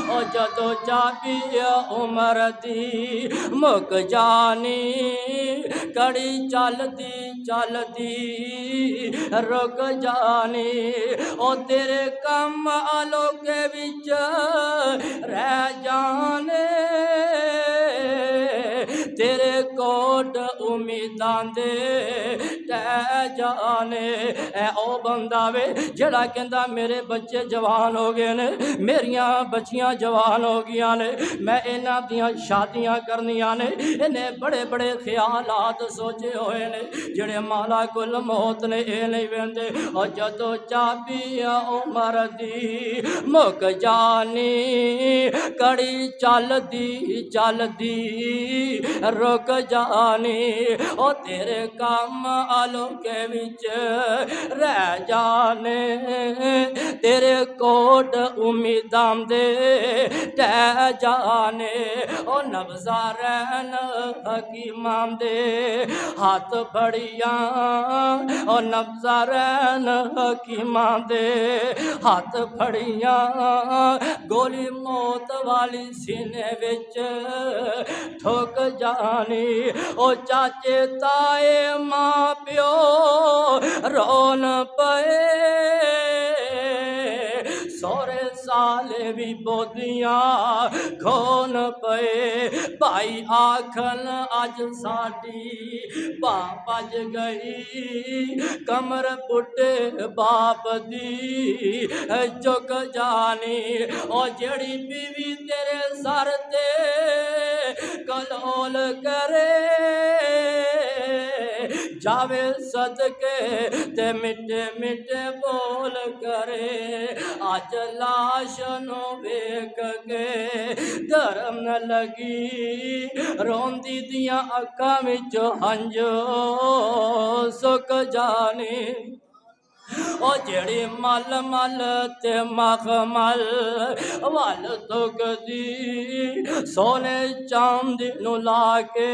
او جدو چابی عمر دی مک جانی کڑی چل دی رک جانی او تیرے کم آلو کے وچ رہ جانے تیرے کوٹ امیدان دے ٹہ جانے اے او بندہ وے جڑا کہندا میرے بچے جوان ہو گئے نے میریاں بچیاں جوان ہو گیا نے میں انہاں دیاں شادیاں کرنیاں نے انہیں بڑے بڑے خیالات سوچے ہوئے نے جڑے مالا کل موت نے اے نہیں ویندے اور جدو چابی عمر دی مک جانی کڑی چل دی رک جانی او تیرے کام آلو کے وچ رہ جانے تیرے کوٹ امیدان دے ٹہ جانے او نبضہ رہن حکیمان دے ہاتھ پھڑیاں او نبضہ رہن حکیمان دے ہاتھ پھڑیاں گولی موت والی سینے وچ ٹھوک جانی او چاچے تائے ماں پیو رون پئے سورے سالے بھی بودیاں کھون پئے بھائی آکھن اج ساڈی باپ بج گئی کمر پٹے باپ دی چک جانی او جڑی بیوی تیرے سر تے کلول کرے جاوے صدقے تے مٹے مٹے بول کرے آج لاش نو ویکھ کے گرم نہ لگی روندی دیاں اکھاں وچوں ہنجو سک جانی او جڑی مل مل تے مخمل وال تک دی سونے چاندی نو لا کے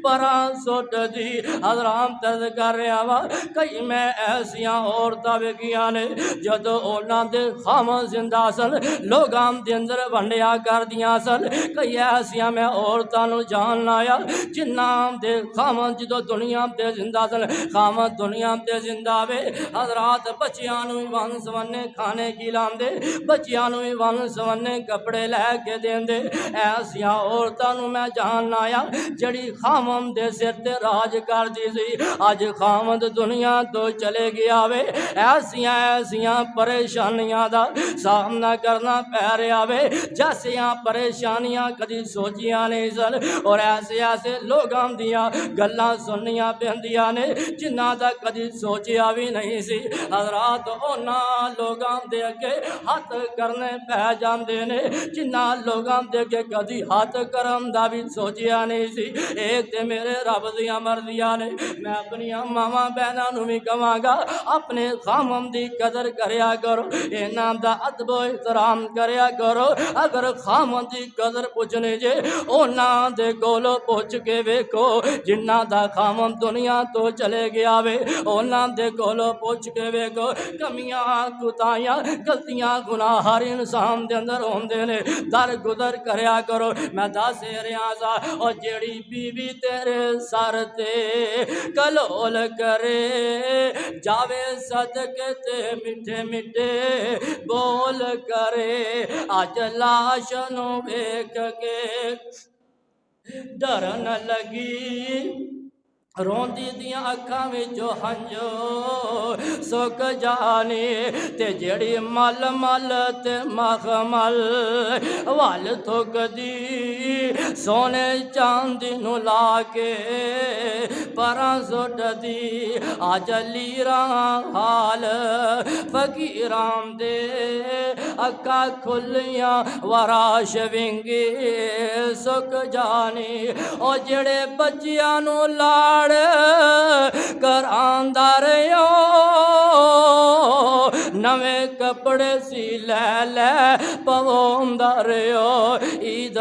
پراں سٹ دی حضرام ترد کر رہا وا کئی میں ایسیاں عورتاں ویکھیاں نے جدو انہاں دے خامن زندہ سن لوگاں دے اندر ونڈیا کر دیاں سن کئی ایسیاں میں عورتاں نو جان آیا جنہاں دے خامن جدو دنیا تے زندہ سن خامن دنیا تے زندہ وے حضرات حضرات بچیاں نوں ون سونے کھانے کھلاندے بچیاں نوں ون سونے کپڑے لے کے دیندے ایسیاں عورتاں نوں میں جاننا آیا جڑی خاوند دے سر تے راج کردی سی اج خاوند دنیا تو چلے گیا وے ایسیاں پریشانیاں دا سامنا کرنا پہ رہا وے جیسیاں پریشانیاں کدی سوچیاں نہیں سن اور ایسے لوگاں دیاں گلاں سننیاں پیندیاں نے جنہاں دا کدی سوچیا بھی نہیں سی حضرات انہاں لوگاں دے اگے ہاتھ کرنے پہ جاندے نے جنہاں لوگاں دے اگے کدی ہاتھ کرن دا بھی سوچیا نہیں سی اے تے میرے رب دیاں مرضیاں نے میں اپنی ماواں بہناں نوں بھی کہاں گا اپنے خاوند دی قدر کریا کرو انہاں دا ادب و احترام کریا کرو اگر خاوند دی قدر پوچھنے جے انہاں دے کولوں پوچھ کے ویکھو جنہاں دا خاوند دنیا تو چلے گیا وے انہاں دے کولوں پوچھ کے ویکھو کمیاں کوتاہیاں غلطیاں گناہ ہر انسان دے اندر ہوندے نے در گزر کریا کرو میں دس رہا سا اور جیڑی بیوی تیرے سر تے کلول کرے جاوے صدقے تے میٹھے میٹھے بول کرے اج لاش نوں ویکھ کے ڈر نہ لگی روندی دیاں اکھاں وچوں ہنجو سک جانے تے جڑی مل مل تے مخمل وال تھکدی سونے چاندی نوں لا کے پراں سٹ دی اج لیراں حال فقیراں دے اکھاں کھلیاں وراش ونگی سک جانی او جڑے بچیاں نوں لاڑ کراندا رہیو نویں کپڑے سی لے لے پووندا رہیو عید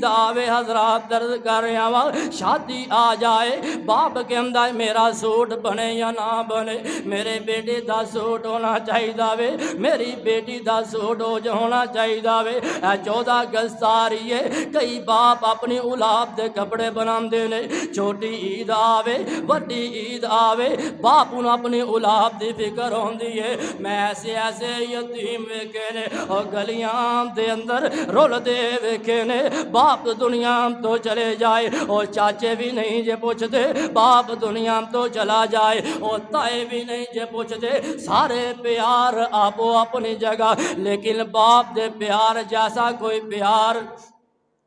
آوے حضرات درد کر رہا وا شادی آ جائے باپ کہندا ہے میرا سوٹ بنے یا نہ بنے میرے بیٹے دا سوٹ ہونا چاہیے وے میری بیٹی دا سوٹ ہونا چاہیے وے 14 اگست آ رہی ہے کئی باپ اپنی اولاد دے کپڑے بناندے نے چھوٹی عید آوے وڈی عید آوے باپ نوں اپنی اولاد دی فکر ہوندی ہے میں ایسے یتیم ویکھے نے اور گلیاں دے اندر رول دے ویکھے نے باپ دنیا تو چلے جائے اور چاچے بھی نہیں جے پوچھتے باپ دنیا تو چلا جائے اور تائے بھی نہیں جے پوچھتے سارے پیار آپ اپنی جگہ لیکن باپ دے پیار جیسا کوئی پیار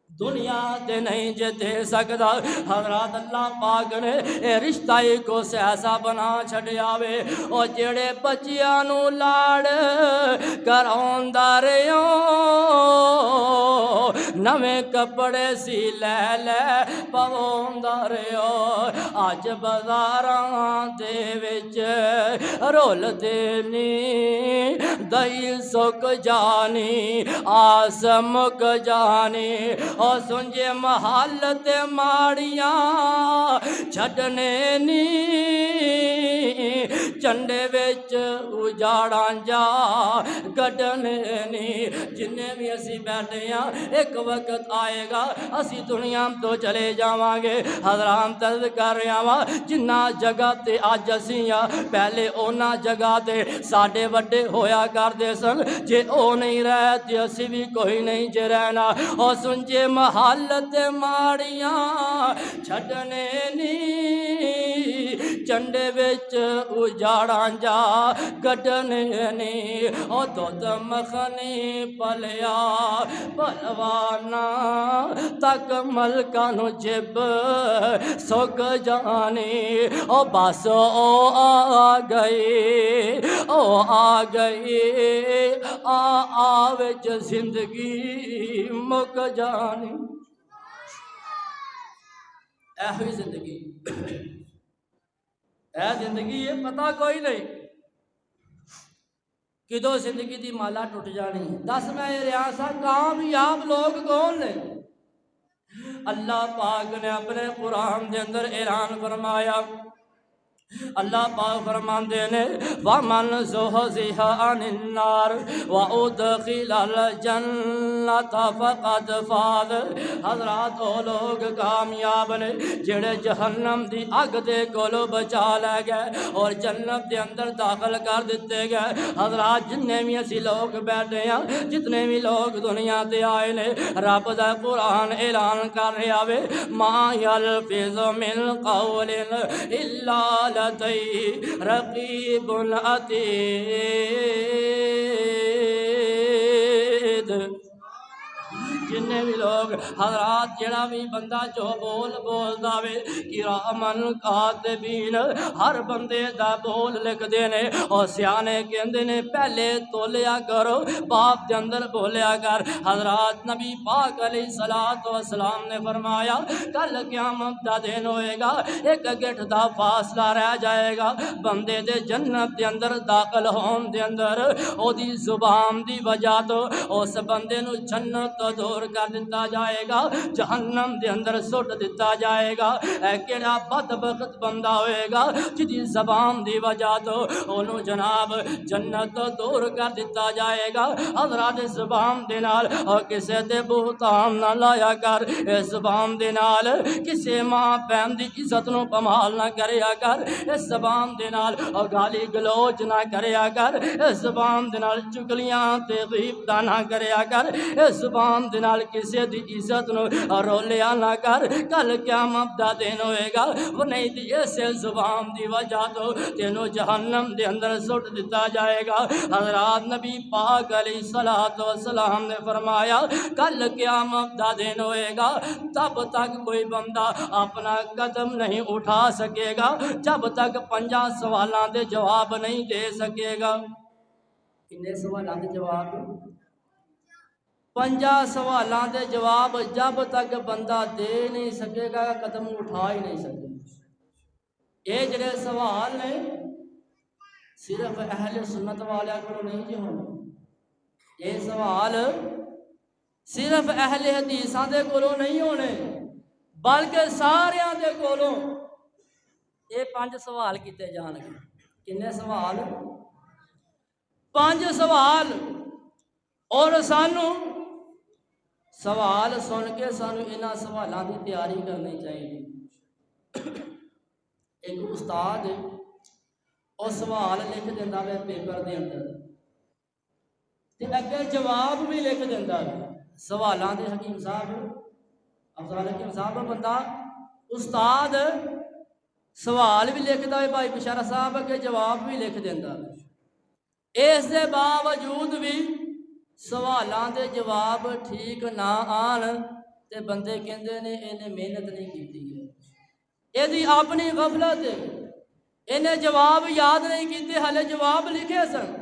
دنیا دے نہیں جے دے سکتا حضرات اللہ پاک نے اے رشتہ کو ایسا بنا چھڑیا وے اور جڑے بچیاں نوں لاڑ کروندا رہیو نویں کپڑے سی لے لے پووندا رہیو اج بازاراں دے وچ رول دینی دئی سک جانی آس مک جانی اور سنجے محل تے ماڑیاں چھڈنے نی چنڈے وچ اجاڑاں جا گڈنے نی جنے بھی اسی بیٹھے ہاں ایک وقت آئے گا اسی دنیا تو چلے جاواں گے حضرات درد کر رہا وا جنہ جگہ تے اج اسی ہاں پہلے اونا جگہ تے ساڈے وڈے ہویا کردے سن جے او نہیں رہے تے اسی بھی کوئی نہیں جے رہنا اور سنجے محل تے ماڑیاں چھڈنے نی چنڈے وچ اجاڑاں جا گڈنے نی او دودھ مکھنی پلیا پلوانا تک ملکاں نوں جب سک جانی او بس او آ گئی وچ زندگی مک جانی ایہی زندگی اے زندگی ہے پتہ کوئی نہیں کدو زندگی دی مالا ٹوٹ جانی دس میں ریاسا کامیاب لوگ کون نے اللہ پاک نے اپنے قرآن دے اندر اعلان فرمایا اللہ پاک فرماندے نے وَمَنْ زُحْزِحَ عَنِ النَّارِ وَأُدْخِلَ الْجَنَّةَ فَقَدْ فَازَ۔ حضرات وہ لوگ کامیاب نے جڑے جہنم دی اگ دے کولو بچا لے گئے اور جنت دے اندر داخل کر دیتے گئے۔ حضرات جتنے بھی اسی لوگ بیٹھے ہیں، جتنے بھی لوگ دنیا تے آئے نے، رب دا قرآن اعلان کر رہا ہے مَا يَلْفِظُ مِنْ قَوْلٍ إِلَّا لَدَيْهِ رَقِيبٌ عَتِيدٌ۔ جنہیں بھی لوگ حضرات جڑا بھی بندہ جو بول داوے کرامن کاتبین، ہر بندے دا بول لکھ دینے اور سیانے کہندے نے پہلے تولیا کرو باپ دے اندر بولیا کر۔ حضرات نبی پاک علیہ السلام نے فرمایا کل قیامت دا دن ہوئے گا، ایک گٹھ دا فاصلہ رہ جائے گا بندے دے جنت دے اندر داخل ہون دے اندر، او دی زبان دی وجہ تو اس بندے نو جنت تو دور کر دیتا جائے گا، جہنم دے اندر سٹ دیتا جائے گا۔ اے کیڑا بدبخت بندہ ہوئے گا جدی زبان دی وجہ تو انہوں جناب جنت تو دور کر دیتا جائے گا۔ حضرات زبان دے نال اور کسے تے بہتان نہ لایا کر، اس زبان دے نال کسے ماں بہن دی عزت نو پامال نہ کریا کر، اس زبان دے نال اور گالی گلوچ نہ کریا کر، اس زبان دے نال چگلیاں تے غیبت نہ کریا کر، اس زبان دے نال کسے دی عزت نو رولیا نہ کر۔ کل قیامت دا دن ہوئے گا وہ نہیں دی اسے زبان دی وجہ تو تینوں جہنم دے اندر سٹ دیتا جائے گا۔ حضرات نبی پاک علیہ السلام نے فرمایا کل قیامت دا دن ہوئے گا تب تک کوئی بندہ اپنا قدم نہیں اٹھا سکے گا جب تک 5 سوالاں دے جواب نہیں دے سکے گا۔ کنے سوالاں دے جواب؟ 5 سوالاں دے جواب جب تک بندہ دے نہیں سکے گا قدم اٹھا ہی نہیں سکے گا۔ یہ جڑے سوال نے صرف اہل سنت والے کو نہیں جی ہونے، یہ سوال صرف اہل حدیثاں دے کولوں نہیں ہونے بلکہ ساریاں دے کولوں یہ 5 سوال کیتے جان گے۔ کنے سوال؟ 5 سوال۔ اور سانو سوال سن کے سانو انہاں سوالوں کی تیاری کرنی چاہیے۔ ایک استاد وہ سوال لکھ دینا ہے پیپر دے اندر تے اگے جواب بھی لکھ دینا ہے سوالوں کے۔ حکیم صاحب افضل حکیم صاحب بندہ استاد سوال بھی لکھتا ہے، بھائی بشارہ صاحب اگے جواب بھی لکھ دینا ہے۔ اس دے باوجود بھی سوالوں دے جواب ٹھیک نہ آن تے بندے کہندے نے انہیں محنت نہیں کیتی ہے، یہ اپنی غفلت ہے، انہیں جواب یاد نہیں کیتے، ہلے جواب لکھے سن۔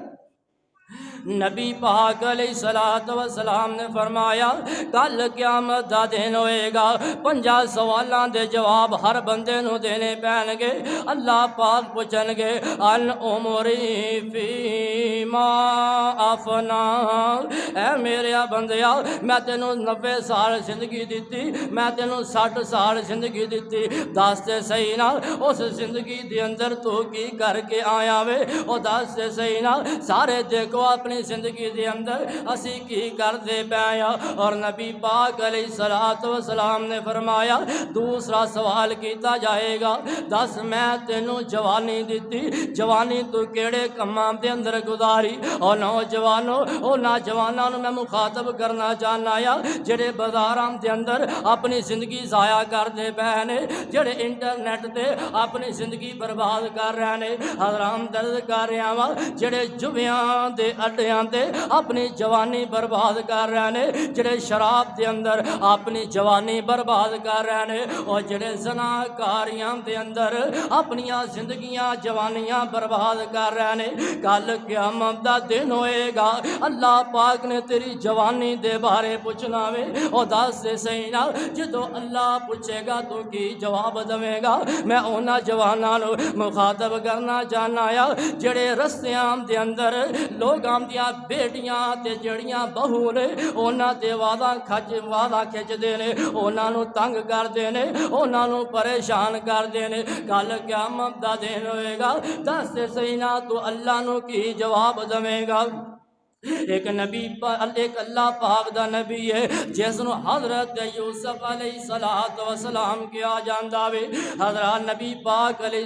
نبی پاک علیہ السلام نے فرمایا کل قیامت دا دن ہوئے گا 5 سوالاں دے جواب ہر بندے نو دینے پین گے۔ اللہ پاک پوچھن گے ان عمری فیما افنا، اے میرے بندیا میں تینوں 90 سال زندگی دیتی، میں تینوں 60 سال زندگی دیتی، دس تے صحیح نا اس زندگی دے اندر تو کی کر کے آیا وے، او دس تے صحیح نا سارے دیکھو اپنی زندگی دے اندر اسی کی کر دے پایا۔ اور نبی پاک علیہ السلام نے فرمایا دوسرا سوال کیتا جائے گا دس میں تینوں جوانی دیتی، جوانی تو کیڑے کماں دے اندر گزاری؟ اور نوجوانوں او نوجوانوں میں مخاطب کرنا چاہنا یا جڑے بازاراں دے اندر اپنی زندگی ضائع کر دے پے نے، جڑے انٹرنیٹ تے اپنی زندگی برباد کر رہے نے، حرام درد کر رہے ہیں، جڑے جویاں دے اڈیاں تے اپنی جوانی برباد کر رہے نے، جڑے شراب دے اندر اپنی جوانی برباد کر رہے نے، اور جڑے زناکاریاں دے اندر اپنیاں زندگیاں جوانیاں برباد کر رہے نے۔ کل قیامت دا دن ہوئے گا اللہ پاک نے تیری جوانی دے بارے پوچھنا وے، اور دس دے صحیح نا جدو اللہ پوچھے گا تو کی جواب دے گا؟ میں اونا جواناں نو مخاطب کرنا چاہنا یا جڑے رستیاں دے اندر لوگاں دیاں بیٹیاں تے جڑیاں بہو نے انہاں تے وعدہ کھچدے نے انہاں نوں تنگ کردے نے انہاں نوں پریشان کردے نے کل قیامت دا دن ہوئے گا دس صحیح نا تو اللہ نوں کی جواب دے گا ایک نبی ایک اللہ پاک دا نبی ہے جس نو حضرت یوسف علیہ السلام کیا جاندا وے حضرت نبی پاک علیہ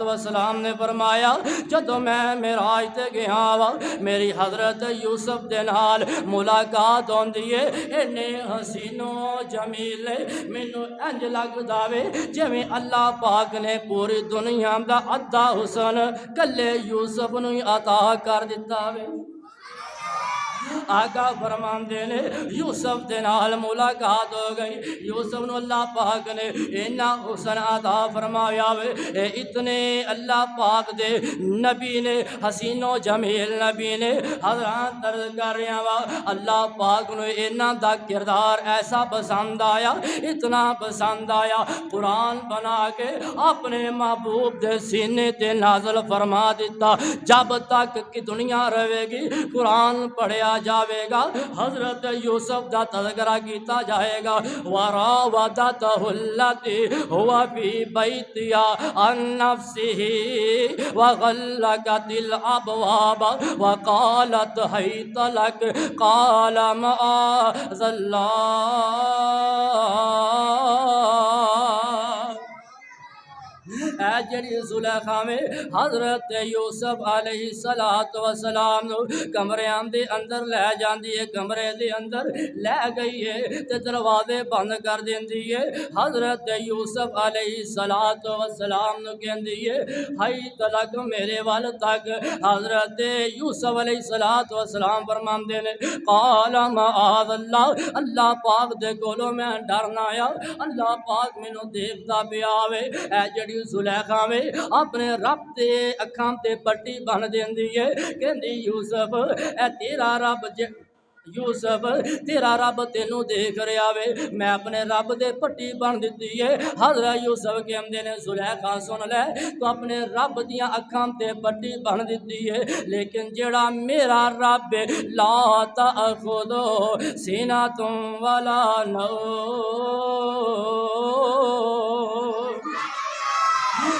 السلام نے فرمایا جدوں میں معراج تے گیا وا میری حضرت یوسف دے نال ملاقات ہوندی ہے اینے حسین و جمیل مینوں انج لگدا وے جویں اللہ پاک نے پوری دنیا دا ادھا حسن کلے یوسف نوں عطا کر دتا وے آقا فرماندے نے یوسف دے نال ملاقات ہو گئی یوسف نو اللہ پاک نے اینا حسن عطا فرمایا وے اتنے اللہ پاک دے نبی نے حسین و جمیل نبی نے حضرات درد کر رہا وا اللہ پاک نو اینا دا کردار ایسا پسند آیا اتنا پسند آیا قرآن بنا کے اپنے محبوب دے سینے تے نازل فرما دیتا جب تک کہ دنیا رہے گی قرآن پڑھیا جاوے گا حضرت یوسف دا تذکرہ کیتا جائے گا وراودتہ التی ہوا فی بیتیا عن نفسہ وغلقت الابواب وقالت حیت لک قال معاذ اللہ اے جڑی زلیخا میں حضرت یوسف علیہ السلام کمریاں دے اندر لے جاندی ہے کمرے دے اندر لے گئی ہے تے دروازے بند کر دیندی ہے حضرت یوسف علیہ السلام نو کہندی ہے ہائی تلک میرے وال تک حضرت یوسف علیہ السلام فرماندے نے قال معاذ اللہ اللہ پاک دے کولوں میں ڈرنا آیا اللہ پاک مینوں دیکھدا پیا وے اے جڑی زلیخا میں اپنے رب تے اکھاں تے پٹی بن دیندی ہے کہندی یوسف اے تیرا رب یوسف تیرا رب تینوں دیکھ رہا وے میں اپنے رب دے پٹی بن دیتی ہے حضرت یوسف کے ہم دینے زلیخا سن لے تو اپنے رب دیاں اکھاں تے پٹی بن دیتی ہے لیکن جڑا میرا رب لا تأخذو سینۃ ولا نوم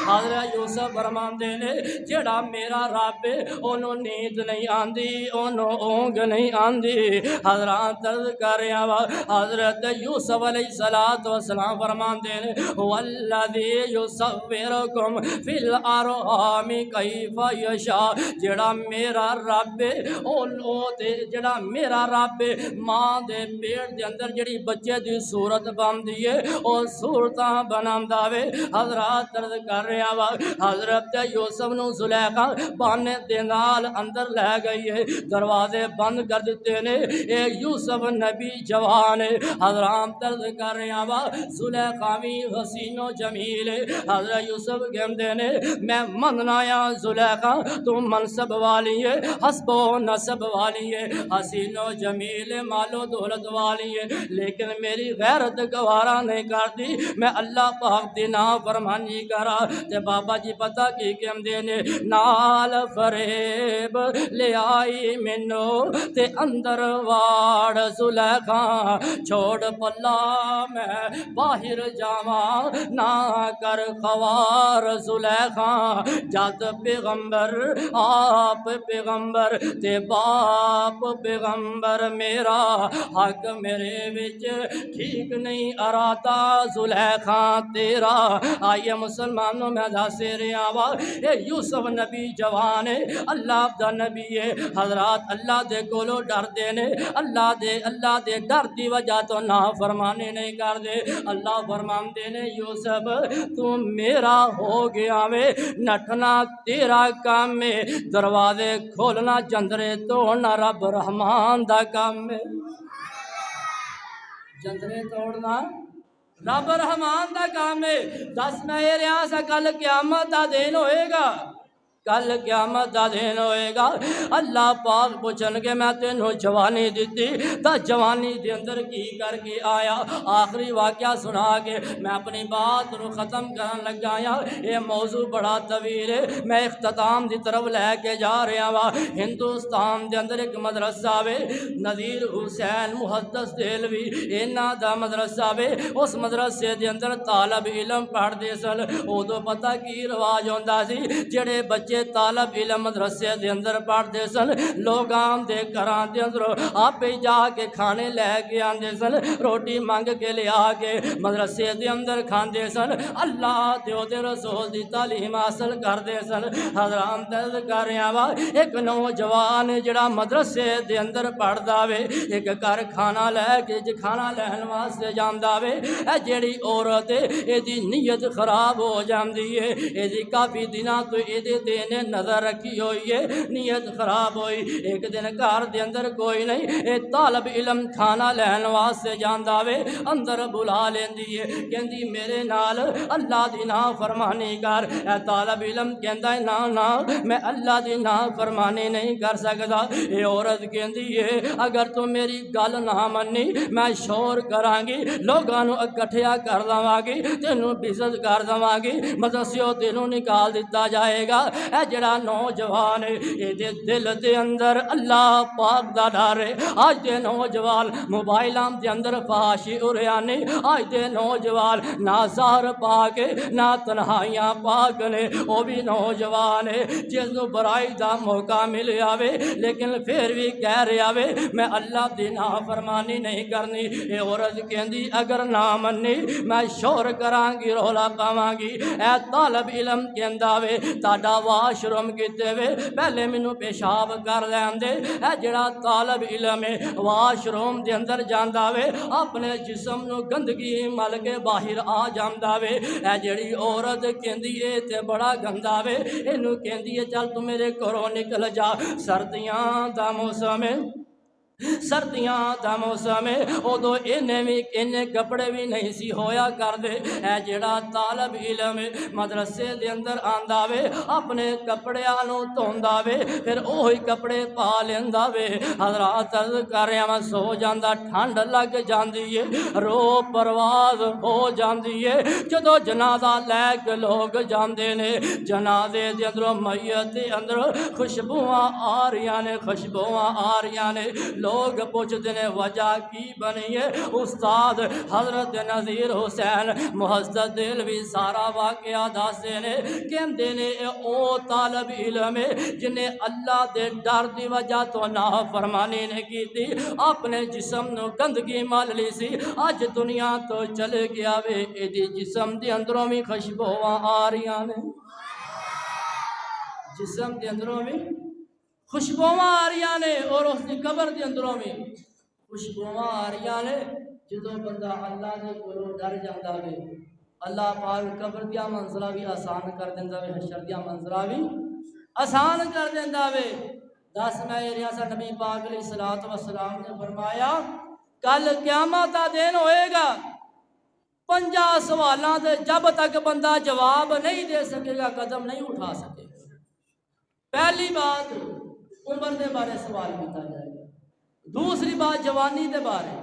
حضرت یوسف فرماندے نے جڑا میرا رب انہوں نیند نہیں آندی انہوں اونگ نہیں آندی حضرات درد کر رہا وا حضرت یوسف علیہ السلام فرماندے نے والذی یصورکم فی الارحام کیف یشاء جڑا میرا رب جڑا میرا رب ماں دے پیٹ دے اندر جڑی بچے دی صورت بندی ہے او صورتاں بناندا وے حضرات درد کر رہا حضرت یوسف نو زلیخا بانے دے نال اندر لے گئی ہے دروازے بند کر دیتے نے اے یوسف نبی جوان ہے حضرات درد کر رہا وا زلیخا بھی حسین و جمیل ہے حضرت یوسف کہندے نے میں مننا یا زلیخا تو منصب والی ہے حسب و نسب والی ہے حسین و جمیل مال و دولت والی ہے لیکن میری غیرت گوارا نہیں کرتی میں اللہ پاک دی نافرمانی کرا تے بابا جی پتہ کی کہم دینے نال فریب لے آئی منو تے اندر واڑ زلیخا چھوڑ پلا میں باہر جاواں نہ کر خوار زلیخا جد پیغمبر آپ پیغمبر تے باپ پیغمبر میرا حق میرے وچ ٹھیک نہیں ارادہ زلیخا تیرا آئیے مسلمانوں میں داسے رہا وا اے یوسف نبی جوان ہے اللہ دا نبی ہے حضرات اللہ دے کولو ڈر دینے اللہ دے ڈر دی وجہ تو نافرمانی نہیں کر دے اللہ فرمان دینے یوسف تو میرا ہو گیا وے نٹنا تیرا کام میں دروازے کھولنا جندرے توڑنا رب رحمان دا کام میں جندرے توڑنا رب رحمان دا کام ہے دس میں رہا سا کل قیامت دا دن ہوئے گا کل قیامت دا دن ہوئے گا، اللہ پاک پوچھن گے میں تینوں جوانی دیتی تا جوانی دے اندر کی کر کے آیا؟ آخری واقعہ سنا کے میں اپنی بات نو ختم کرن لگا یا یہ موضوع بڑا طویل ہے، میں اختتام دی طرف لے کے جا رہا وا۔ ہندوستان دے اندر ایک مدرسہ وے نذیر حسین محدث دہلوی انہاں دا مدرسہ وے، اس مدرسے دے اندر طالب علم پڑھدے سن۔ ادو پتہ کی رواج ہوندا سی، جڑے بچے طالب علم مدرسے دے اندر پڑھدے سن لوگاں دے گھراں دے اندر آپ جا کے کھانے لے کے آندے سن، روٹی منگ کے لیا کے مدرسے دے اندر کھاندے سن، اللہ تے او دے رسول دی تعلیم حاصل کردے سن۔ حضرات درد کر رہا وا، ایک نوجوان جڑا مدرسے دے اندر پڑھدا وے، ایک گھر کھانا لے کے کھانا لین واسطے جاندا وے، اے جڑی عورت اے دی نیت خراب ہو جاندی ہے، اے دی کافی دناں تو اے دے نے نظر رکھی ہوئی ہے، نیت خراب ہوئی۔ ایک دن گھر دے اندر کوئی نہیں، اے طالب علم کھانا لین واسطے جاندا وے، اندر بلا لیندی ہے، کہندی میرے نال اللہ دی نافرمانی کر۔ اے طالب علم کہندا ہے نا نا میں اللہ دی نافرمانی نہیں کر سکدا۔ اے عورت کہندی ہے اگر تو میری گل نہ منی میں شور کراں گی، لوگاں نو اکٹھیا کر دواں گی، تینوں بےعزت کر دواں گی، مدرسیوں تینوں نکال دتا جائے گا۔ اے جڑا نوجوان ہے اے دے دل دے اندر اللہ پاک دا ڈر ہے۔ آج دے نوجوان موبائلاں دے اندر فحاشی اریانی، آج دے نوجوان نہ زہر پاک نہ تنہائیاں پاک نے، وہ بھی نوجوان ہے جس نو برائی دا موقع مل آوے لیکن پھر بھی کہہ رہا وے میں اللہ دی نافرمانی نہیں کرنی۔ اے عورت کہندی اگر نہ منی میں شور کراں گی، رولا پاواں گی۔ اے طالب علم کہندا وے تاڈا واش روم کیتے وے پہلے مینوں پیشاب کر لین دے۔ اے جڑا طالب علم ہے واش روم دے اندر جاندا وے اپنے جسم نو گندگی مل کے باہر آ جاندا وے۔ اے جڑی عورت کہندی اے تے بڑا گندا وے، اینو کہندی ہے چل تو میرے گھروں نکل جا، سردیاں دا موسم ہے، سردیاں دا موسم ہے، ادو اینے کپڑے بھی نہیں سی ہویا کر دے۔ اے جڑا طالب علم مدرسے دے اندر آندا وے اپنے کپڑیاں نو دھوندا وے پھر اوہی کپڑے پا لیندا وے۔ حضرات عرض کر رہا میں سو جاندا، ٹھنڈ لگ جاندی ہے، رو پرواز ہو جاندی ہے، جدو جنازہ لے کے لوگ جاندے نے جنازے دے اندروں میت دے اندر خوشبوواں آ رہیاں نے، خوشبوواں آ رہیاں نے، لوگ پوچھتے ہیں وجہ کی بنی ہے؟ استاد حضرت نذیر حسین محدث دہلوی سارا واقعہ دستے نے، کہندے نے او طالب علم جنہیں اللہ دے ڈر دی وجہ تو نافرمانی نے کی تھی، اپنے جسم نو گندگی مل لی سی، اج دنیا تو چلے گیا وے، ایدی جسم دے اندروں بھی خوشبوواں آ رہیاں نے، جسم دے اندروں بھی خوشبوواں آ رہیاں نے، اور اس کی قبر دے اندروں میں خوشبوواں آ رہیاں نے۔ جدو بندہ اللہ دے کولوں ڈر جاندا وے اللہ پاک قبر دیا منزلہ بھی آسان کر دیندا وے، حشر دیا منزلہ بھی آسان کر دیندا وے۔ دس میں رہا سا نبی پاک علیہ الصلوۃ والسلام نے فرمایا کل قیامت دا دن ہوئے گا، 50 سوالاں دے جب تک بندہ جواب نہیں دے سکے گا قدم نہیں اٹھا سکے گا۔ پہلی بات عمر دے بارے سوال کیتا جائے گا، دوسری بات جوانی دے بارے،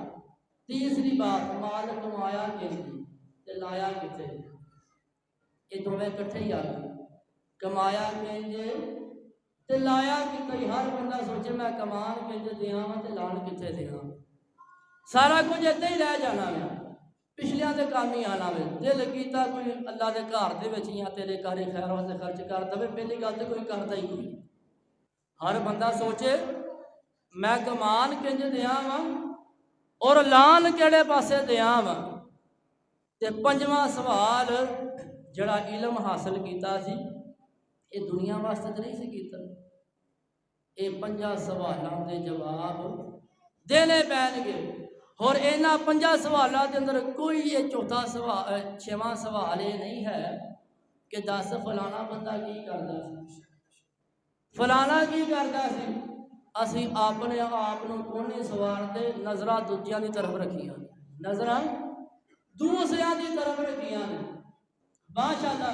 تیسری بات مال کمایا کیسے تے لایا کتے، یہ دونوں کٹھے ہی آ گئے، کمایا کینجے تے لایا کتے۔ ہر بندہ سوچے میں کمان کینجے دیاں تے لان کتے دیاں، سارا کچھ اتنے ہی رہ جانا ہے، پچھلیاں دے کام ہی آنا ہے۔ دل کیتا کوئی اللہ دے گھر دے وچ یا تیرے گھر خیر واسطے خرچ کر دے، پہلی گل تے کوئی کردا ہی نہیں۔ ہر بندہ سوچے میں کمان کنج دیاں وا اور لان کیڑے پاسے دیاں وا۔ تے پنجواں سوال جڑا علم حاصل کیتا سی یہ دنیا واسطے تے نہیں سی کیتا، یہ 5 سوالاں دے جواب دینے پین گے، اور انہاں 5 سوالاں دے اندر کوئی یہ چوتھا سوال 6واں سوال یہ نہیں ہے کہ دس فلانا بندہ کی کردا سی، فلانا کی کردا سی۔ اسی اپنے آپ کونے سوارتے نظرہ دوجیاں دی طرف رکھیاں، نظرہ دوسریاں دی طرف رکھیاں نے۔ ماشاءاللہ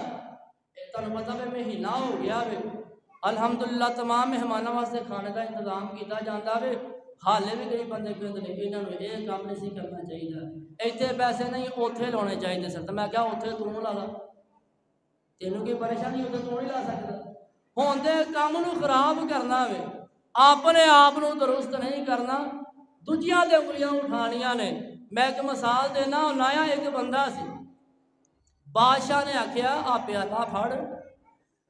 تانوں پتہ ہے مہینہ ہو گیا وے الحمدللہ تمام مہمانوں واسطے کھانے کا انتظام کیتا جاتا ہے، حالے بھی کئی بندے کہتے ہیں انہوں نے یہ کام نہیں کرنا چاہیے، ایتھے پیسے نہیں اوتھے لانے چاہیے سر، تو میں کہا اوتھے تو لا لا، تینوں کی پریشانی ہوتے تو نہیں لا سکتا، ہوندے کام نو خراب کرنا وے، اپنے آپ نو درست نہیں کرنا، دوجیاں دے انگلیاں اٹھانیاں نے۔ میں ایک مثال دینا، نایا ایک بندہ سی، بادشاہ نے آکھیا آ پیالہ پھڑ،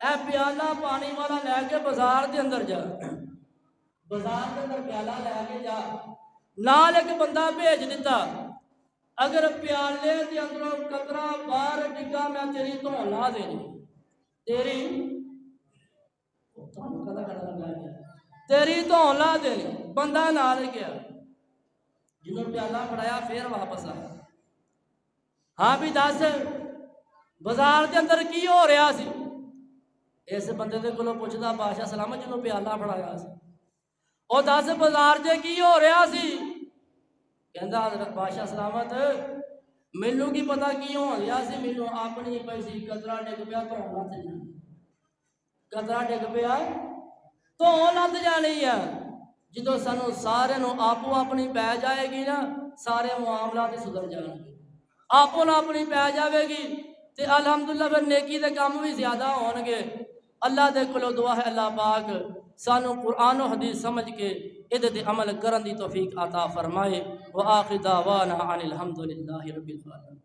اے پیالہ پانی والا لے کے بازار دے اندر جا، بازار کے اندر پیالہ لے کے جا، نال ایک بندہ بھیج دیتا، اگر پیالے کے اندروں قطرہ باہر ڈگا میں تیری دھون لا دینی، تیری دھون لا دینی۔ بندہ نال گیا، جنہوں پیالہ پڑھایا پھر واپس آیا، ہاں بھی دس بازار کے اندر کی ہو رہا سی؟ اس بندے دے کولوں پوچھدا بادشاہ سلامت جنہوں پیالہ پڑھایا سی، او دس بازار چ کی ہو رہا سی؟ کہندا حضرت بادشاہ سلامت مینوں کی پتہ کی ہو رہا سی، مینوں اپنی پیسی قطرہ ڈگ پیا تو لت جانی، قطرہ ڈگ پیا تو لت جانی ہے۔ جدو سانو سارے نو آپو اپنی پی جائے گی نا، سارے معاملات سدھر جان گے، آپو نہ اپنی پی جائے گی تے الحمدللہ پھر نیکی دے کام بھی زیادہ ہون گے۔ اللہ دے کولو دعا ہے اللہ پاک سانو قرآن و حدیث سمجھ کے ادھے تے عمل کرن دی توفیق عطا فرمائے۔ وآخر دعوانا عن الحمدللہ رب العالمین۔